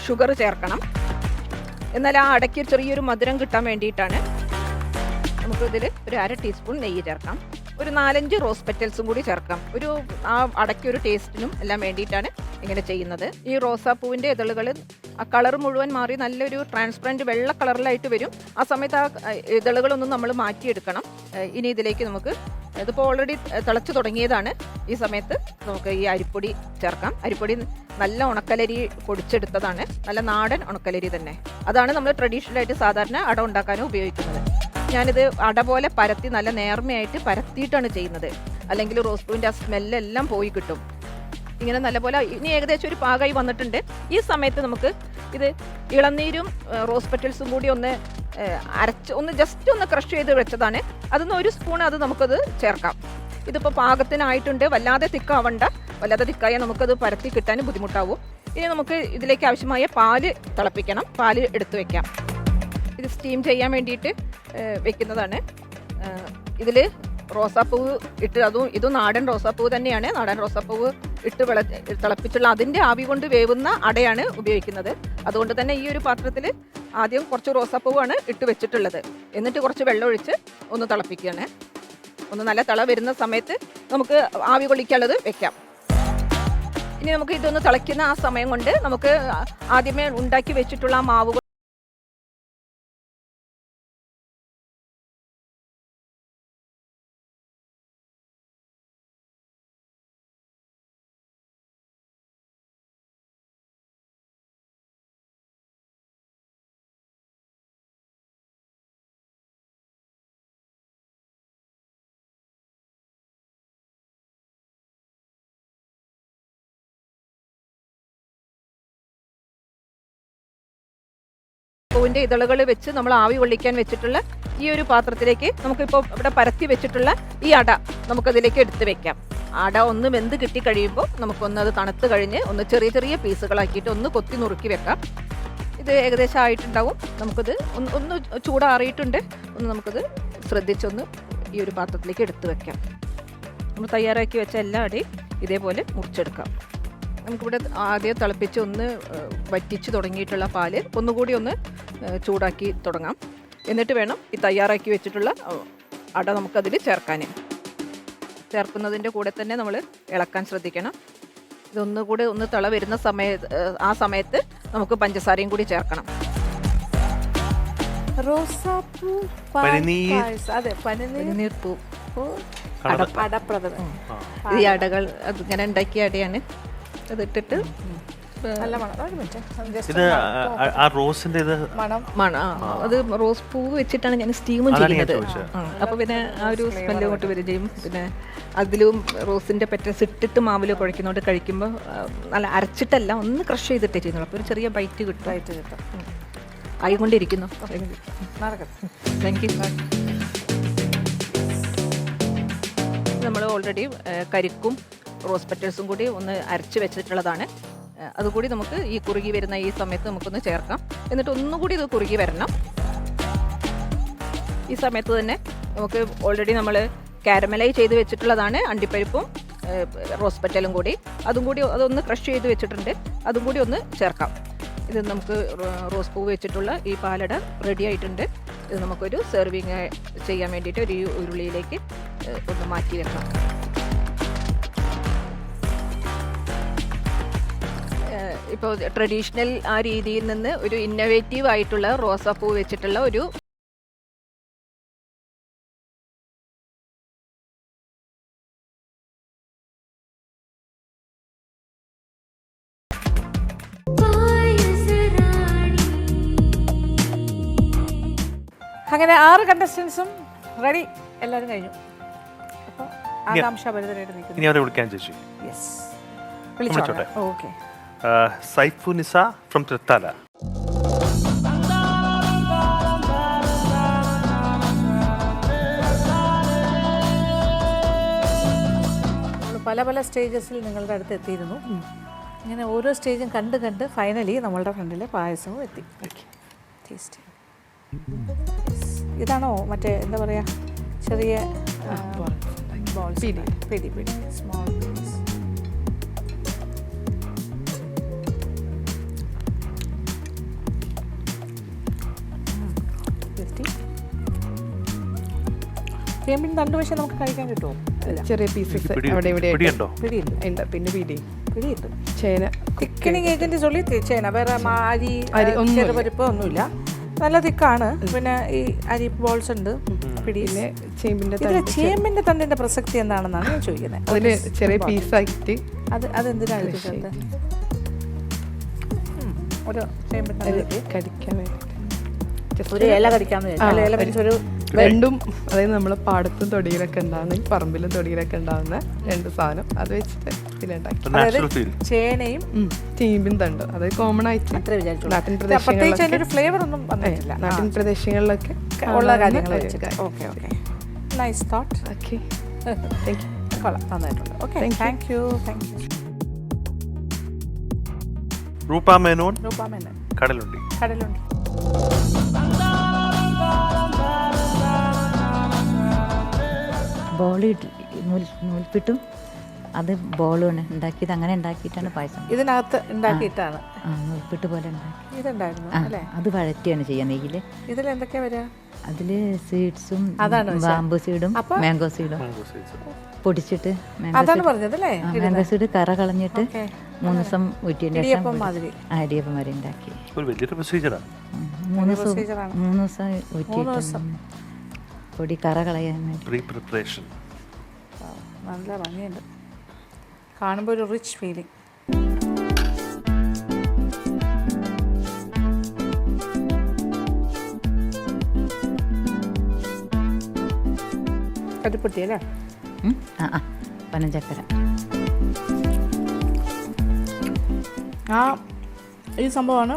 ഷുഗർ ചേർക്കണം. എന്നാൽ ആ അടയ്ക്ക് ചെറിയൊരു മധുരം കിട്ടാൻ വേണ്ടിയിട്ടാണ്. നമുക്കിതിൽ ഒരു 1/2 ടീസ്പൂൺ നെയ്യ് ചേർക്കാം. ഒരു 4-5 റോസ് പെറ്റൽസും കൂടി ചേർക്കാം. ആ അടയ്ക്കൊരു ടേസ്റ്റിനും എല്ലാം വേണ്ടിയിട്ടാണ് ഇങ്ങനെ ചെയ്യുന്നത്. ഈ റോസാപ്പൂവിൻ്റെ ഇതളുകൾ ആ കളർ മുഴുവൻ മാറി നല്ലൊരു ട്രാൻസ്പെറൻറ്റ് വെള്ള കളറിലായിട്ട് വരും. ആ സമയത്ത് ആ ഇതളുകളൊന്നും നമ്മൾ മാറ്റിയെടുക്കണം. ഇനി ഇതിലേക്ക് നമുക്ക് ഇതിപ്പോൾ ഓൾറെഡി തിളച്ച് തുടങ്ങിയതാണ്. ഈ സമയത്ത് നമുക്ക് ഈ അരിപ്പൊടി ചേർക്കാം. അരിപ്പൊടി നല്ല ഉണക്കലരി പൊടിച്ചെടുത്തതാണ്, നല്ല നാടൻ ഉണക്കലരി തന്നെ. അതാണ് നമ്മൾ ട്രഡീഷണലായിട്ട് സാധാരണ അട ഉണ്ടാക്കാനും ഉപയോഗിക്കുന്നത്. ഞാനിത് അട പോലെ പരത്തി നല്ല നേർമയായിട്ട് പരത്തിയിട്ടാണ് ചെയ്യുന്നത്. അല്ലെങ്കിൽ റോസ് പൂവിൻ്റെ ആ സ്മെല്ലെല്ലാം പോയി കിട്ടും. ഇങ്ങനെ നല്ലപോലെ ഇനി ഏകദേശം ഒരു പാകമായി വന്നിട്ടുണ്ട്. ഈ സമയത്ത് നമുക്ക് ഇത് ഇളനീരും റോസ് പെറ്റൽസും കൂടി ഒന്ന് ജസ്റ്റ് ഒന്ന് ക്രഷ് ചെയ്ത് വെച്ചതാണ്. അതൊന്ന് 1 സ്പൂൺ അത് നമുക്കത് ചേർക്കാം. ഇതിപ്പോൾ പാകത്തിനായിട്ടുണ്ട്. വല്ലാതെ തിക്കാവണ്ട. വല്ലാതെ തിക്കായാൽ നമുക്കത് പരത്തി കിട്ടാനും ബുദ്ധിമുട്ടാവും. ഇനി നമുക്ക് ഇതിലേക്ക് ആവശ്യമായ പാല് തിളപ്പിക്കണം. പാല് എടുത്തു വെക്കാം. ഇത് സ്റ്റീം ചെയ്യാൻ വേണ്ടിയിട്ട് വെക്കുന്നതാണ്. ഇതിൽ റോസാപ്പൂവ് ഇട്ട് ഇതും നാടൻ റോസാപ്പൂവ് തന്നെയാണ്. നാടൻ റോസാപ്പൂവ് ഇട്ട് തിളപ്പിച്ചുള്ള അതിൻ്റെ ആവി കൊണ്ട് വേവുന്ന അടയാണ് ഉപയോഗിക്കുന്നത്. അതുകൊണ്ട് തന്നെ ഈ ഒരു പാത്രത്തിൽ ആദ്യം കുറച്ച് റോസാപ്പൂവാണ് ഇട്ട് വെച്ചിട്ടുള്ളത്. എന്നിട്ട് കുറച്ച് വെള്ളം ഒഴിച്ച് ഒന്ന് തിളപ്പിക്കുകയാണ്. ഒന്ന് നല്ല തിള വരുന്ന സമയത്ത് നമുക്ക് ആവി കൊള്ളിക്കാനുള്ളത് വെക്കാം. ഇനി നമുക്ക് ഇതൊന്ന് തിളയ്ക്കുന്ന ആ സമയം കൊണ്ട് നമുക്ക് ആദ്യമേ ഉണ്ടാക്കി വെച്ചിട്ടുള്ള ആ മാവ് പൂവിൻ്റെ ഇതളുകൾ വെച്ച് നമ്മൾ ആവി കൊള്ളിക്കാൻ വെച്ചിട്ടുള്ള ഈ ഒരു പാത്രത്തിലേക്ക് നമുക്കിപ്പോൾ ഇവിടെ പരത്തി വെച്ചിട്ടുള്ള ഈ അട നമുക്കതിലേക്ക് എടുത്ത് വെക്കാം. അട ഒന്ന് വെന്ത് കിട്ടിക്കഴിയുമ്പോൾ നമുക്കൊന്ന് അത് തണുത്ത് കഴിഞ്ഞ് ഒന്ന് ചെറിയ ചെറിയ പീസുകളാക്കിയിട്ട് ഒന്ന് കൊത്തി നുറുക്കി വെക്കാം. ഇത് ഏകദേശം ആയിട്ടുണ്ടാവും. നമുക്കിത് ഒന്ന് ചൂടാറിയിട്ടുണ്ട്. നമുക്കത് ശ്രദ്ധിച്ചൊന്ന് ഈ ഒരു പാത്രത്തിലേക്ക് എടുത്ത് വെക്കാം. നമ്മൾ തയ്യാറാക്കി വെച്ച എല്ലാ അടയും ഇതേപോലെ മുറിച്ചെടുക്കാം. നമുക്കിവിടെ ആദ്യം തിളപ്പിച്ച് ഒന്ന് വറ്റിച്ച് തുടങ്ങിയിട്ടുള്ള പാല് ഒന്നുകൂടി ഒന്ന് ചൂടാക്കി തുടങ്ങാം. എന്നിട്ട് വേണം ഈ തയ്യാറാക്കി വെച്ചിട്ടുള്ള അട നമുക്കതിൽ ചേർക്കുന്നതിൻ്റെ കൂടെ തന്നെ നമ്മൾ ഇളക്കാൻ ശ്രദ്ധിക്കണം. ഇതൊന്നുകൂടി ഒന്ന് തിള വരുന്ന സമയത്ത് നമുക്ക് പഞ്ചസാരയും കൂടി ചേർക്കണം. റോസാപ്പൂ പനിനീർ പൂ അടപ്രഥമൻ. ഈ അടകൾ അതിങ്ങനെ ഉണ്ടാക്കിയ അടയാണ്. അതിട്ടിട്ട് നല്ല മണം. ഒരു മിനിറ്റ്, ഇത് ആ റോസിന്റെ ഇത് അത് റോസ് പൂവ് വെച്ചിട്ടാണ് ഞാൻ സ്റ്റീം ചെയ്യുന്നത്. അപ്പോൾ പിന്നെ ആ ഒരു സ്മെല്ല് അങ്ങോട്ട് വരികയും പിന്നെ അതിലും റോസിന്റെ പെറ്റൽസ് ഇട്ടിട്ട് മാവിൽ കുഴയ്ക്കുന്നതുകൊണ്ട് കഴിക്കുമ്പോൾ നല്ല അരച്ചിട്ടല്ല, ഒന്ന് ക്രഷ് ചെയ്തിട്ടേ ചെയ്യുന്നുള്ളൂ. അപ്പോൾ ഒരു ചെറിയ ബൈറ്റ് കിട്ടും. ആയിക്കൊണ്ടിരിക്കുന്നു. Thank you. നമ്മൾ ഓൾറെഡി കരിക്കും റോസ് പെറ്റൽസും കൂടി ഒന്ന് അരച്ച് വെച്ചിട്ടുള്ളതാണ്. അതുകൂടി നമുക്ക് ഈ കുറുകി വരുന്ന ഈ സമയത്ത് നമുക്കൊന്ന് ചേർക്കാം. എന്നിട്ട് ഒന്നുകൂടി ഇത് കുറുകി വരണം. ഈ സമയത്ത് തന്നെ നമുക്ക് ഓൾറെഡി നമ്മൾ കാരമലൈസ് ചെയ്ത് വെച്ചിട്ടുള്ളതാണ് അണ്ടിപ്പരിപ്പും റോസ് പെറ്റലും കൂടി. അതൊന്ന് ക്രഷ് ചെയ്ത് വെച്ചിട്ടുണ്ട്. അതും കൂടി ഒന്ന് ചേർക്കാം. ഇത് നമുക്ക് റോസ് പൂവ് വെച്ചിട്ടുള്ള ഈ പാലട റെഡി ആയിട്ടുണ്ട്. ഇത് നമുക്കൊരു സെർവിങ് ചെയ്യാൻ വേണ്ടിയിട്ട് ഒരു ഉരുളിയിലേക്ക് ഒന്ന് മാറ്റി വെക്കാം. ഇപ്പോൾ ട്രഡീഷണൽ ആ രീതിയിൽ നിന്ന് ഒരു ഇന്നോവേറ്റീവ് ആയിട്ടുള്ള റോസാപ്പൂ വെച്ചിട്ടുള്ള ഒരു അങ്ങനെ 6 കണ്ടസ്റ്റൻസും റെഡി. എല്ലാവരും കഴിഞ്ഞു. അപ്പോൾ ആകാംക്ഷാഭരിതരായിട്ട് നിൽക്കുന്നു. ഇനി അവരെ വിളിക്കാൻ ചേച്ചി. യെസ്, വിളിച്ചോട്ടെ. ഓക്കെ. സൈഫുനിസ ഫ്രം തൃത്താല. പല പല സ്റ്റേജസിൽ നിങ്ങളുടെ അടുത്ത് എത്തിയിരുന്നു. ഇങ്ങനെ ഓരോ സ്റ്റേജും കണ്ട് കണ്ട് ഫൈനലി നമ്മളുടെ ഫ്രണ്ടിലെ പായസവും എത്തി. ടേസ്റ്റ്. ഇതാണോ മറ്റേ എന്താ പറയുക, ചെറിയ ബോൾസ്, പിടി സ്മോൾ പീസ്. ചേമ്പിൻ തണ്ട് പക്ഷേ നമുക്ക് കഴിക്കാൻ കിട്ടുമോ? ഇല്ല, ചെറിയ പീസസ് അവിടെ ഇവിടെ പിടിയുണ്ടോ? പിടിയുണ്ട്, ഉണ്ട്. പിന്നെ പിടി പിടിയുണ്ട്. ചേന തിക്കണിങ് ഏജന്റ് ചൊല്ലി ചേന വേറെ അരി ഒന്നുമില്ല. ചെറുപരിപ്പ് ഒന്നുമില്ല, നല്ല തിക്കാണ്. പിന്നെ ഈ അരി ബോൾസ് ഉണ്ട്, പിടി. പിന്നെ ചേമ്പിന്റെ ഇതിലെ ചേമ്പിന്റെ തണ്ടിന്റെ പ്രസക്തി എന്താണെന്നാണ് ഞാൻ ചോദിക്കുന്നത്. അതില് ചെറിയ പീസായിട്ട് അതെന്തിനാണ് എടുക്കുന്നത്? ഒരു ചേമ്പിൻ തണ്ട് കിട്ടി. കടിക്കാൻ വേണ്ടിയിട്ട് ഒരു ഇല കടിക്കാന്ന് വിചാരിച്ചു. ഇല പിടിച്ചൊരു രണ്ടും, അതായത് നമ്മളെ പാടത്തും തൊടിയിലൊക്കെ ഉണ്ടാകുന്ന, ഈ പറമ്പിലും തൊടിയിലൊക്കെ ഉണ്ടാകുന്ന 2 സാധനം അത് വെച്ചിട്ട് ഇതിലുണ്ടാക്കി. Natural feel. ചേനയും ചേമ്പിൻ തണ്ട്, അതായത് കോമൺ ആയിട്ട് അത്ര വിചാരിച്ചു. നാട്ടിൻ പ്രത്യേകിച്ച് പ്രദേശങ്ങളിലൊക്കെ അതിൻ്റെ ഒരു ഫ്ലേവർ ഒന്നും വന്നിട്ടില്ല. നാട്ടിൻ പ്രദേശങ്ങളിലൊക്കെ ഉള്ള കാര്യങ്ങൾ വെച്ചിട്ട്. Okay okay, nice thought. Okay, thank you. കൊള്ളാം, നന്നായിട്ടുണ്ട്. Okay, thank you. Thank you. Rupa Menon, രൂപാമേനോൻ, Kadalundi. Kadalundi. Ball നൂൽപ്പിട്ടും അത് ബോളുമാണ് ഉണ്ടാക്കിയത്. അങ്ങനെ ഉണ്ടാക്കിയിട്ടാണ് പായസം. ഇതിനകത്ത് ഉണ്ടാക്കിയിട്ടാണ്. നൂൽപ്പിട്ട് പോലെ ഉണ്ടാക്കി. ഇതുണ്ടായിരുന്നു അല്ലേ? അത് വഴറ്റിയാണ് ചെയ്യുക നെയ്യിൽ. ഇതിൽ എന്തൊക്കെയാ വരിക? അതിൽ സീഡ്സും അതാണ് ബാമ്പു സീഡും മാംഗോ സീഡും പൊടിച്ചിട്ട്, അതാണ് പറഞ്ഞത് അല്ലേ? മാംഗോ സീഡ് കറ കളഞ്ഞിട്ട് ഓക്കെ. 3 ദിവസം ഊറ്റിയതിൻ്റെ ശേഷം ഇടിയപ്പം മാതിരി. ഇടിയപ്പം വരെ ഉണ്ടാക്കി. ഒരു വലിയൊരു പ്രൊസീജിയറാണ്. 3 ദിവസം പ്രൊസീജിയറാണ്. 3 ദിവസം ഊറ്റിയിട്ട് പൊടി കറ കളയാൻ വേണ്ടി. Pre preparation. നല്ല ഭംഗിയുണ്ട്, കാണുമ്പോൾ ഒരു റിച്ച് ഫീലിംഗ്. കരിപ്പട്ടി അല്ലേ? പനഞ്ചക്കര. ആ ഈ സംഭവമാണ്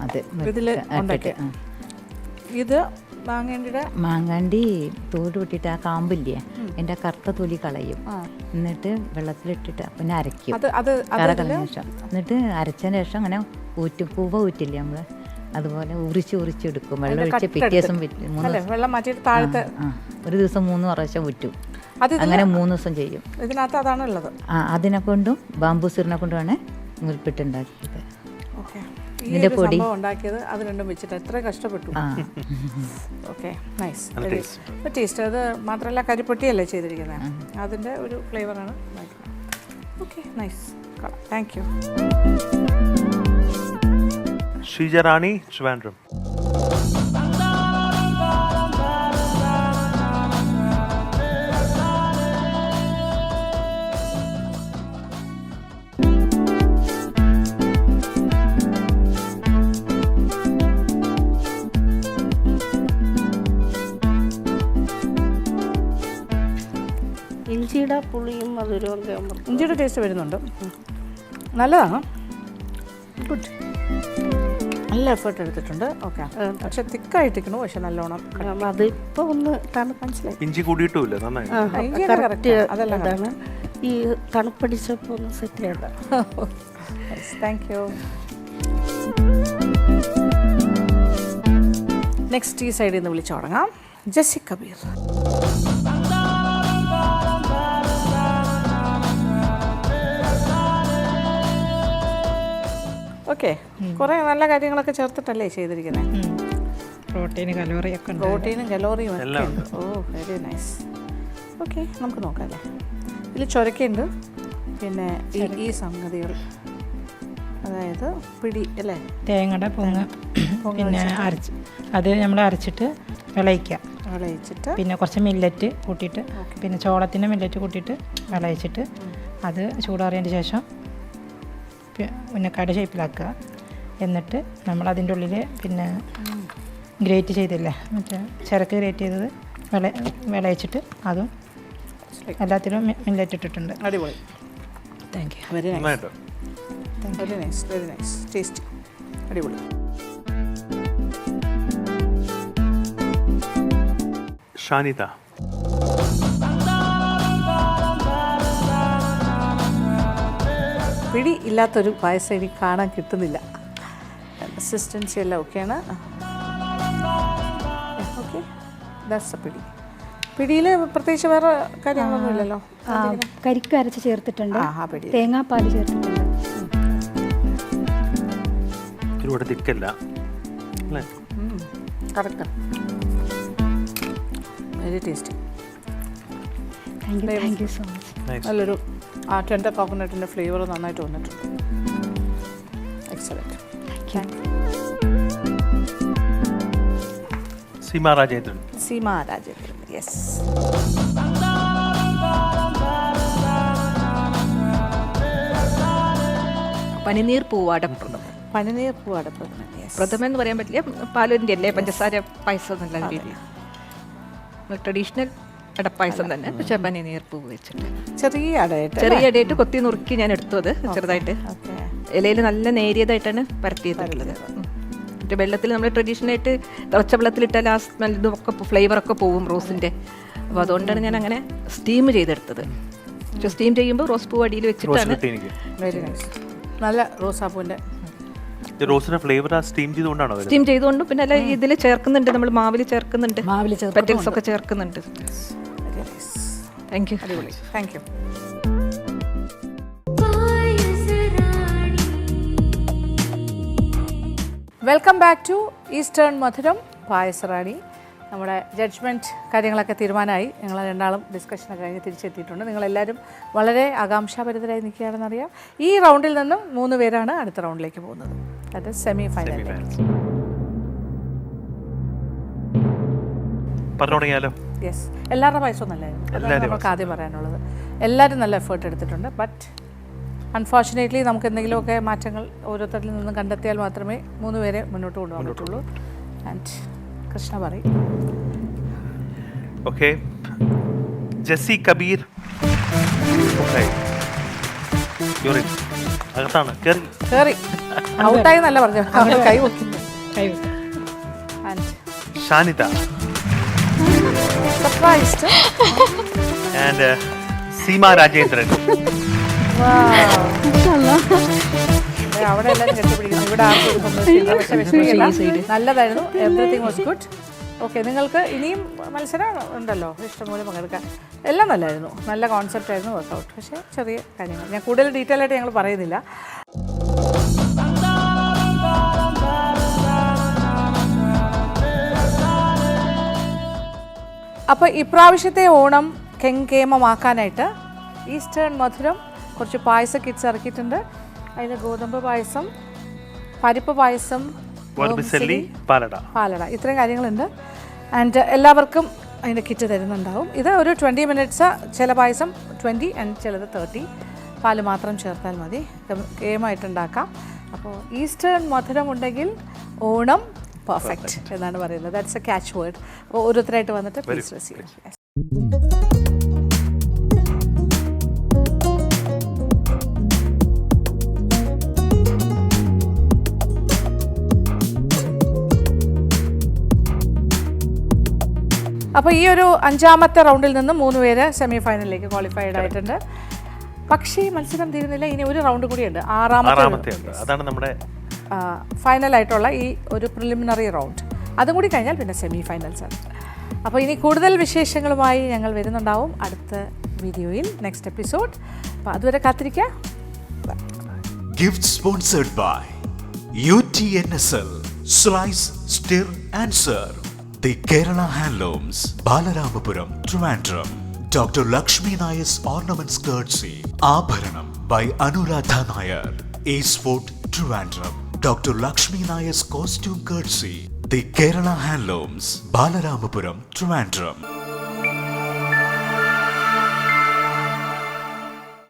അതെ. ഇതിൽ ഉണ്ടാക്കിയത്. ഇത് മാങ്ങാണ്ടി തോട് വിട്ടിട്ട് ആ കാമ്പില്ലേ, എൻ്റെ കറുത്ത തൊലി കളയും. എന്നിട്ട് വെള്ളത്തിലിട്ടിട്ട് പിന്നെ അരയ്ക്കും. കറ കളഞ്ഞ ശേഷം എന്നിട്ട് അരച്ചതിന് ശേഷം അങ്ങനെ ഊറ്റും. പൂവ ഊറ്റില്ലേ നമ്മൾ, അതുപോലെ ഉറിച്ചെടുക്കും. വെള്ളം ഒഴിച്ച് പിറ്റേ ദിവസം വെള്ളം മാറ്റിയിട്ട് താഴത്തെ 1 ദിവസം 3 പ്രാവശ്യം ഊറ്റും. അങ്ങനെ 3 ദിവസം ചെയ്യും. ഇതിനകത്ത് അതാണ് ഉള്ളത്. അതിനെ കൊണ്ടും ബാമ്പൂ സീറിനെ കൊണ്ടുമാണ് നൂൽപ്പിട്ടുണ്ടാക്കിയത്. ഓക്കെ, ഇതിൻ്റെ പൊടി ഉണ്ടാക്കിയത് അത് രണ്ടും വെച്ചിട്ട് എത്ര കഷ്ടപ്പെട്ടു. Okay, nice taste. അത് മാത്രമല്ല കരിപ്പൊട്ടിയല്ലേ ചെയ്തിരിക്കുന്നത്, അതിൻ്റെ ഒരു ഫ്ലേവറാണ്. Okay, nice, thank you. Sheeja Rani, Trivandrum. ഇഞ്ചിയുടെ പുളിയും മധുരവും ഒക്കെ ആകുമ്പോൾ ഇഞ്ചിയുടെ ടേസ്റ്റ് വരുന്നുണ്ട്, നല്ലതാണ്. ഗുഡ്, നല്ല എഫേർട്ട് എടുത്തിട്ടുണ്ട്. ഓക്കെ, പക്ഷെ തിക്കായിട്ടിരിക്കണു, പക്ഷെ നല്ലോണം. അതിപ്പോൾ ഒന്ന് മനസ്സിലായി. ഇഞ്ചി കൂടിയിട്ടുമില്ല, നന്നായി. കറക്റ്റ് അതാണ്. ഈ തണുപ്പടിച്ചപ്പോൾ ഒന്ന് സെറ്റ് ചെയ്യണ്ട. Thank you. നെക്സ്റ്റ് ഈ സൈഡിൽ നിന്ന് വിളിച്ചു തുടങ്ങാം. ജെസ്സി കബീർ. ഓക്കെ, കുറേ നല്ല കാര്യങ്ങളൊക്കെ ചേർത്തിട്ടല്ലേ ചെയ്തിരിക്കുന്നത്. പ്രോട്ടീനും കലോറിയും ഒക്കെ ഉണ്ട്. ഓ, വെരി നൈസ്. ഓക്കെ, നമുക്ക് നോക്കാം അല്ലേ. ഇതിൽ ചൊരക്കയുണ്ട്, പിന്നെ ഈ സംഗതികൾ, അതായത് പിടി അല്ലേ, തേങ്ങയുടെ പൊങ്ങ്, പിന്നെ അത് നമ്മൾ അരച്ചിട്ട് വിളയിച്ചിട്ട് പിന്നെ കുറച്ച് മില്ലറ്റ് കൂട്ടിയിട്ട്, പിന്നെ ചോളത്തിൻ്റെ മില്ലറ്റ് കൂട്ടിയിട്ട് വിളയിച്ചിട്ട് അത് ചൂടാറിയതിന് ശേഷം ഉന്നക്കാട് ഷേപ്പിലാക്കുക. എന്നിട്ട് നമ്മൾ അതിൻ്റെ ഉള്ളിൽ പിന്നെ ഗ്രേറ്റ് ചെയ്തില്ലേ, മറ്റേ ചിരക്ക് ഗ്രേറ്റ് ചെയ്തത് വിളയിച്ചിട്ട് അതും എല്ലാത്തിലും മില്ലറ്റ് ഇട്ടിട്ടുണ്ട്. അടിപൊളി. Thank U. Very nice, very nice, very nice, tasty, അടിപൊളി. ഷാനിത. പിടി ഇല്ലാത്തൊരു പായസം എനിക്ക് കാണാൻ കിട്ടുന്നില്ല. കൺസിസ്റ്റൻസി എല്ലാം ഓക്കെയാണ്. ഓക്കെ, ദാറ്റ്സ് എ പിടി. പിടിയിൽ പ്രത്യേകിച്ച് വേറെ കാര്യങ്ങളൊന്നും ഇല്ലല്ലോ. കരിക്ക് അരച്ച് ചേർത്തിട്ടുണ്ട്, തേങ്ങാപ്പാൽ ചേർത്തിട്ടുണ്ട്. ഒരുപാട് തിക്കല്ല അല്ലേ? Correct, very tasty. Thank you so much. Nice. നല്ലൊരു ആ ടെൻഡർ കോക്കനട്ടിൻ്റെ ഫ്ലേവർ നന്നായിട്ട് വന്നിട്ടുണ്ട്. എക്സലൻറ്റ്. സീമ രാജേന്ദ്രൻ. സീമ രാജേന്ദ്രൻ, യെസ്. പനിനീർ പൂവാടപ്രഥമൻ. പനിനീർ പൂവാട പ്രഥമൻ, യെസ്. പ്രഥമൻ എന്ന് പറയാൻ പറ്റില്ല, പാലിൻ്റെ അല്ലേ, പഞ്ചസാര പായസം എന്നുള്ള രീതിയിൽ ട്രഡീഷണൽ അടപ്പായസം തന്നെ, പക്ഷേ പനിനീർ പൂവ് വെച്ചിട്ട് ചെറിയ അടയായിട്ട് ചെറിയ ഇടയായിട്ട് കൊത്തി നുറുക്കി ഞാൻ എടുത്തു. അത് ചെറുതായിട്ട് ഓക്കെ. ഇലയിൽ നല്ല നേരിയതായിട്ടാണ് പരത്തിയിട്ടുള്ളത്. മറ്റേ വെള്ളത്തിൽ നമ്മൾ ട്രഡീഷണലായിട്ട് തിളച്ച വെള്ളത്തിലിട്ടാൽ ആ സ്മെല്ലും ഒക്കെ ഫ്ലേവറൊക്കെ പോവും റോസിൻ്റെ. അപ്പോൾ അതുകൊണ്ടാണ് ഞാൻ അങ്ങനെ സ്റ്റീം ചെയ്തെടുത്തത്. പക്ഷേ സ്റ്റീം ചെയ്യുമ്പോൾ റോസ് പൂ അടിയിൽ റോസ് വെച്ചിട്ടാണ്. കിട്ടി എനിക്ക്. Very nice. നല്ല റോസാപ്പൂവിൻ്റെ ഈ റോസിന്റെ ഫ്ലേവർ ആ സ്റ്റീം ചെയ്തുകൊണ്ടാണോ വരുന്നത്? സ്റ്റീം ചെയ്തുകൊണ്ടും പിന്നെ അല്ല ഇതിൽ ചേർക്കുന്നുണ്ട്, നമ്മൾ മാവിൽ ചേർക്കുന്നുണ്ട്, മാവിൽ പെറ്റൽസ് ഒക്കെ ചേർക്കുന്നുണ്ട്. Thank you. അടിപൊളി. Thank you. Welcome back to eastern Madhuram Payasarani. നമ്മുടെ ജഡ്ജ്മെൻറ്റ് കാര്യങ്ങളൊക്കെ തീരുമാനമായി. ഞങ്ങൾ രണ്ടാളും ഡിസ്കഷനൊക്കെ കഴിഞ്ഞ് തിരിച്ചെത്തിയിട്ടുണ്ട്. നിങ്ങളെല്ലാവരും വളരെ ആകാംക്ഷാഭരിതരായി നിൽക്കുകയാണെന്നറിയാം. ഈ റൗണ്ടിൽ നിന്നും 3 പേരാണ് അടുത്ത റൗണ്ടിലേക്ക് പോകുന്നത്. അത് സെമി ഫൈനലിലേക്ക്. പറഞ്ഞു തുടങ്ങിയാലോ? യെസ്. എല്ലാവരുടെ പായസവും നല്ലതായിരുന്നു. അതാണ് നമുക്ക് ആദ്യം പറയാനുള്ളത്. എല്ലാവരും നല്ല എഫേർട്ട് എടുത്തിട്ടുണ്ട്. ബട്ട് അൺഫോർച്ചുനേറ്റ്ലി നമുക്ക് എന്തെങ്കിലുമൊക്കെ മാറ്റങ്ങൾ ഓരോരുത്തരിൽ നിന്നും കണ്ടെത്തിയാൽ മാത്രമേ 3 പേരെ മുന്നോട്ട് കൊണ്ടുപോകാൻ പറ്റുള്ളൂ. ആൻഡ് കൃഷ്ണ പറയും. ഓക്കെ, ജെസ്സി കബീർ അകത്താണ് കയറി ഔട്ടായി നല്ല പറഞ്ഞു. അങ്ങനെ കൈ വെക്കുന്നു. And Shanitha surprised. And Seema Rajendran. അവിടെ എല്ലാവരും കെട്ടിപ്പിടിക്കുന്നു. ഇവിടെ ആർക്കും ഒരു സന്തോഷമില്ല. പക്ഷേ വിഷമിക്കില്ല, നല്ലതായിരുന്നു. Everything was good. ഓക്കെ, നിങ്ങൾക്ക് ഇനിയും മത്സരം ഉണ്ടല്ലോ, ഇഷ്ടംപോലെ പങ്കെടുക്കാൻ. എല്ലാം നല്ലതായിരുന്നു, നല്ല കോൺസെപ്റ്റ് ആയിരുന്നു വർക്കൗട്ട്. പക്ഷേ ചെറിയ കാര്യങ്ങൾ ഞാൻ കൂടുതൽ ഡീറ്റെയിൽ ആയിട്ട് ഞങ്ങൾ പറയുന്നില്ല. അപ്പോൾ ഇപ്രാവശ്യത്തെ ഓണം കെങ്കേമമാക്കാനായിട്ട് ഈസ്റ്റേൺ മധുരം കുറച്ച് പായസ കിറ്റ്സ് ഇറക്കിയിട്ടുണ്ട്. അതിൽ ഗോതമ്പ് പായസം, പരിപ്പ് പായസം, പാലട, ഇത്രയും കാര്യങ്ങളുണ്ട്. ആൻഡ് എല്ലാവർക്കും അതിൻ്റെ കിറ്റ് തരുന്നുണ്ടാവും. ഇത് ഒരു 20 മിനിറ്റ്സ്, ചില പായസം 20 ആൻഡ് ചിലത് 30. പാല് മാത്രം ചേർത്താൽ മതി. ഗെയിമായിട്ടുണ്ടാക്കാം. അപ്പോൾ ഈസ്റ്റേൺ മധുരം ഉണ്ടെങ്കിൽ ഓണം പെർഫെക്റ്റ് എന്നാണ് പറയുന്നത്. That's A catch word. അപ്പോൾ ഓരോരുത്തരായിട്ട് വന്നിട്ട് പ്ലീസ് റിസീവ്. അപ്പോൾ ഈ ഒരു 5ാമത്തെ റൗണ്ടിൽ നിന്ന് 3 പേര് സെമി ഫൈനലിലേക്ക് ക്വാളിഫൈഡ് ആയിട്ടുണ്ട്. പക്ഷേ മത്സരം തീരുന്നില്ല. ഇനി ഒരു റൗണ്ട് കൂടിയുണ്ട്, 6ാമത്തെ. അതാണ് നമ്മുടെ ഫൈനലായിട്ടുള്ള ഈ ഒരു പ്രിലിമിനറി റൗണ്ട്. അതും കൂടി കഴിഞ്ഞാൽ പിന്നെ സെമി ഫൈനൽസ് ആണ്. അപ്പോൾ ഇനി കൂടുതൽ വിശേഷങ്ങളുമായി ഞങ്ങൾ വരുന്നുണ്ടാവും അടുത്ത വീഡിയോയിൽ, നെക്സ്റ്റ് എപ്പിസോഡ്. അപ്പോൾ അതുവരെ കാത്തിരിക്കുക. Gift sponsored by UTNSL, Slice, Stir and Serve, The Kerala Handlooms, Balarampapuram, Trivandrum, Dr. Lakshmi Nayar's Ornaments Courtesy, Abharanam by Anuradha Nayar, Ace Fort, Trivandrum, Dr. Lakshmi Nayar's Costume Courtesy, The Kerala Handlooms, Balarampapuram, Trivandrum.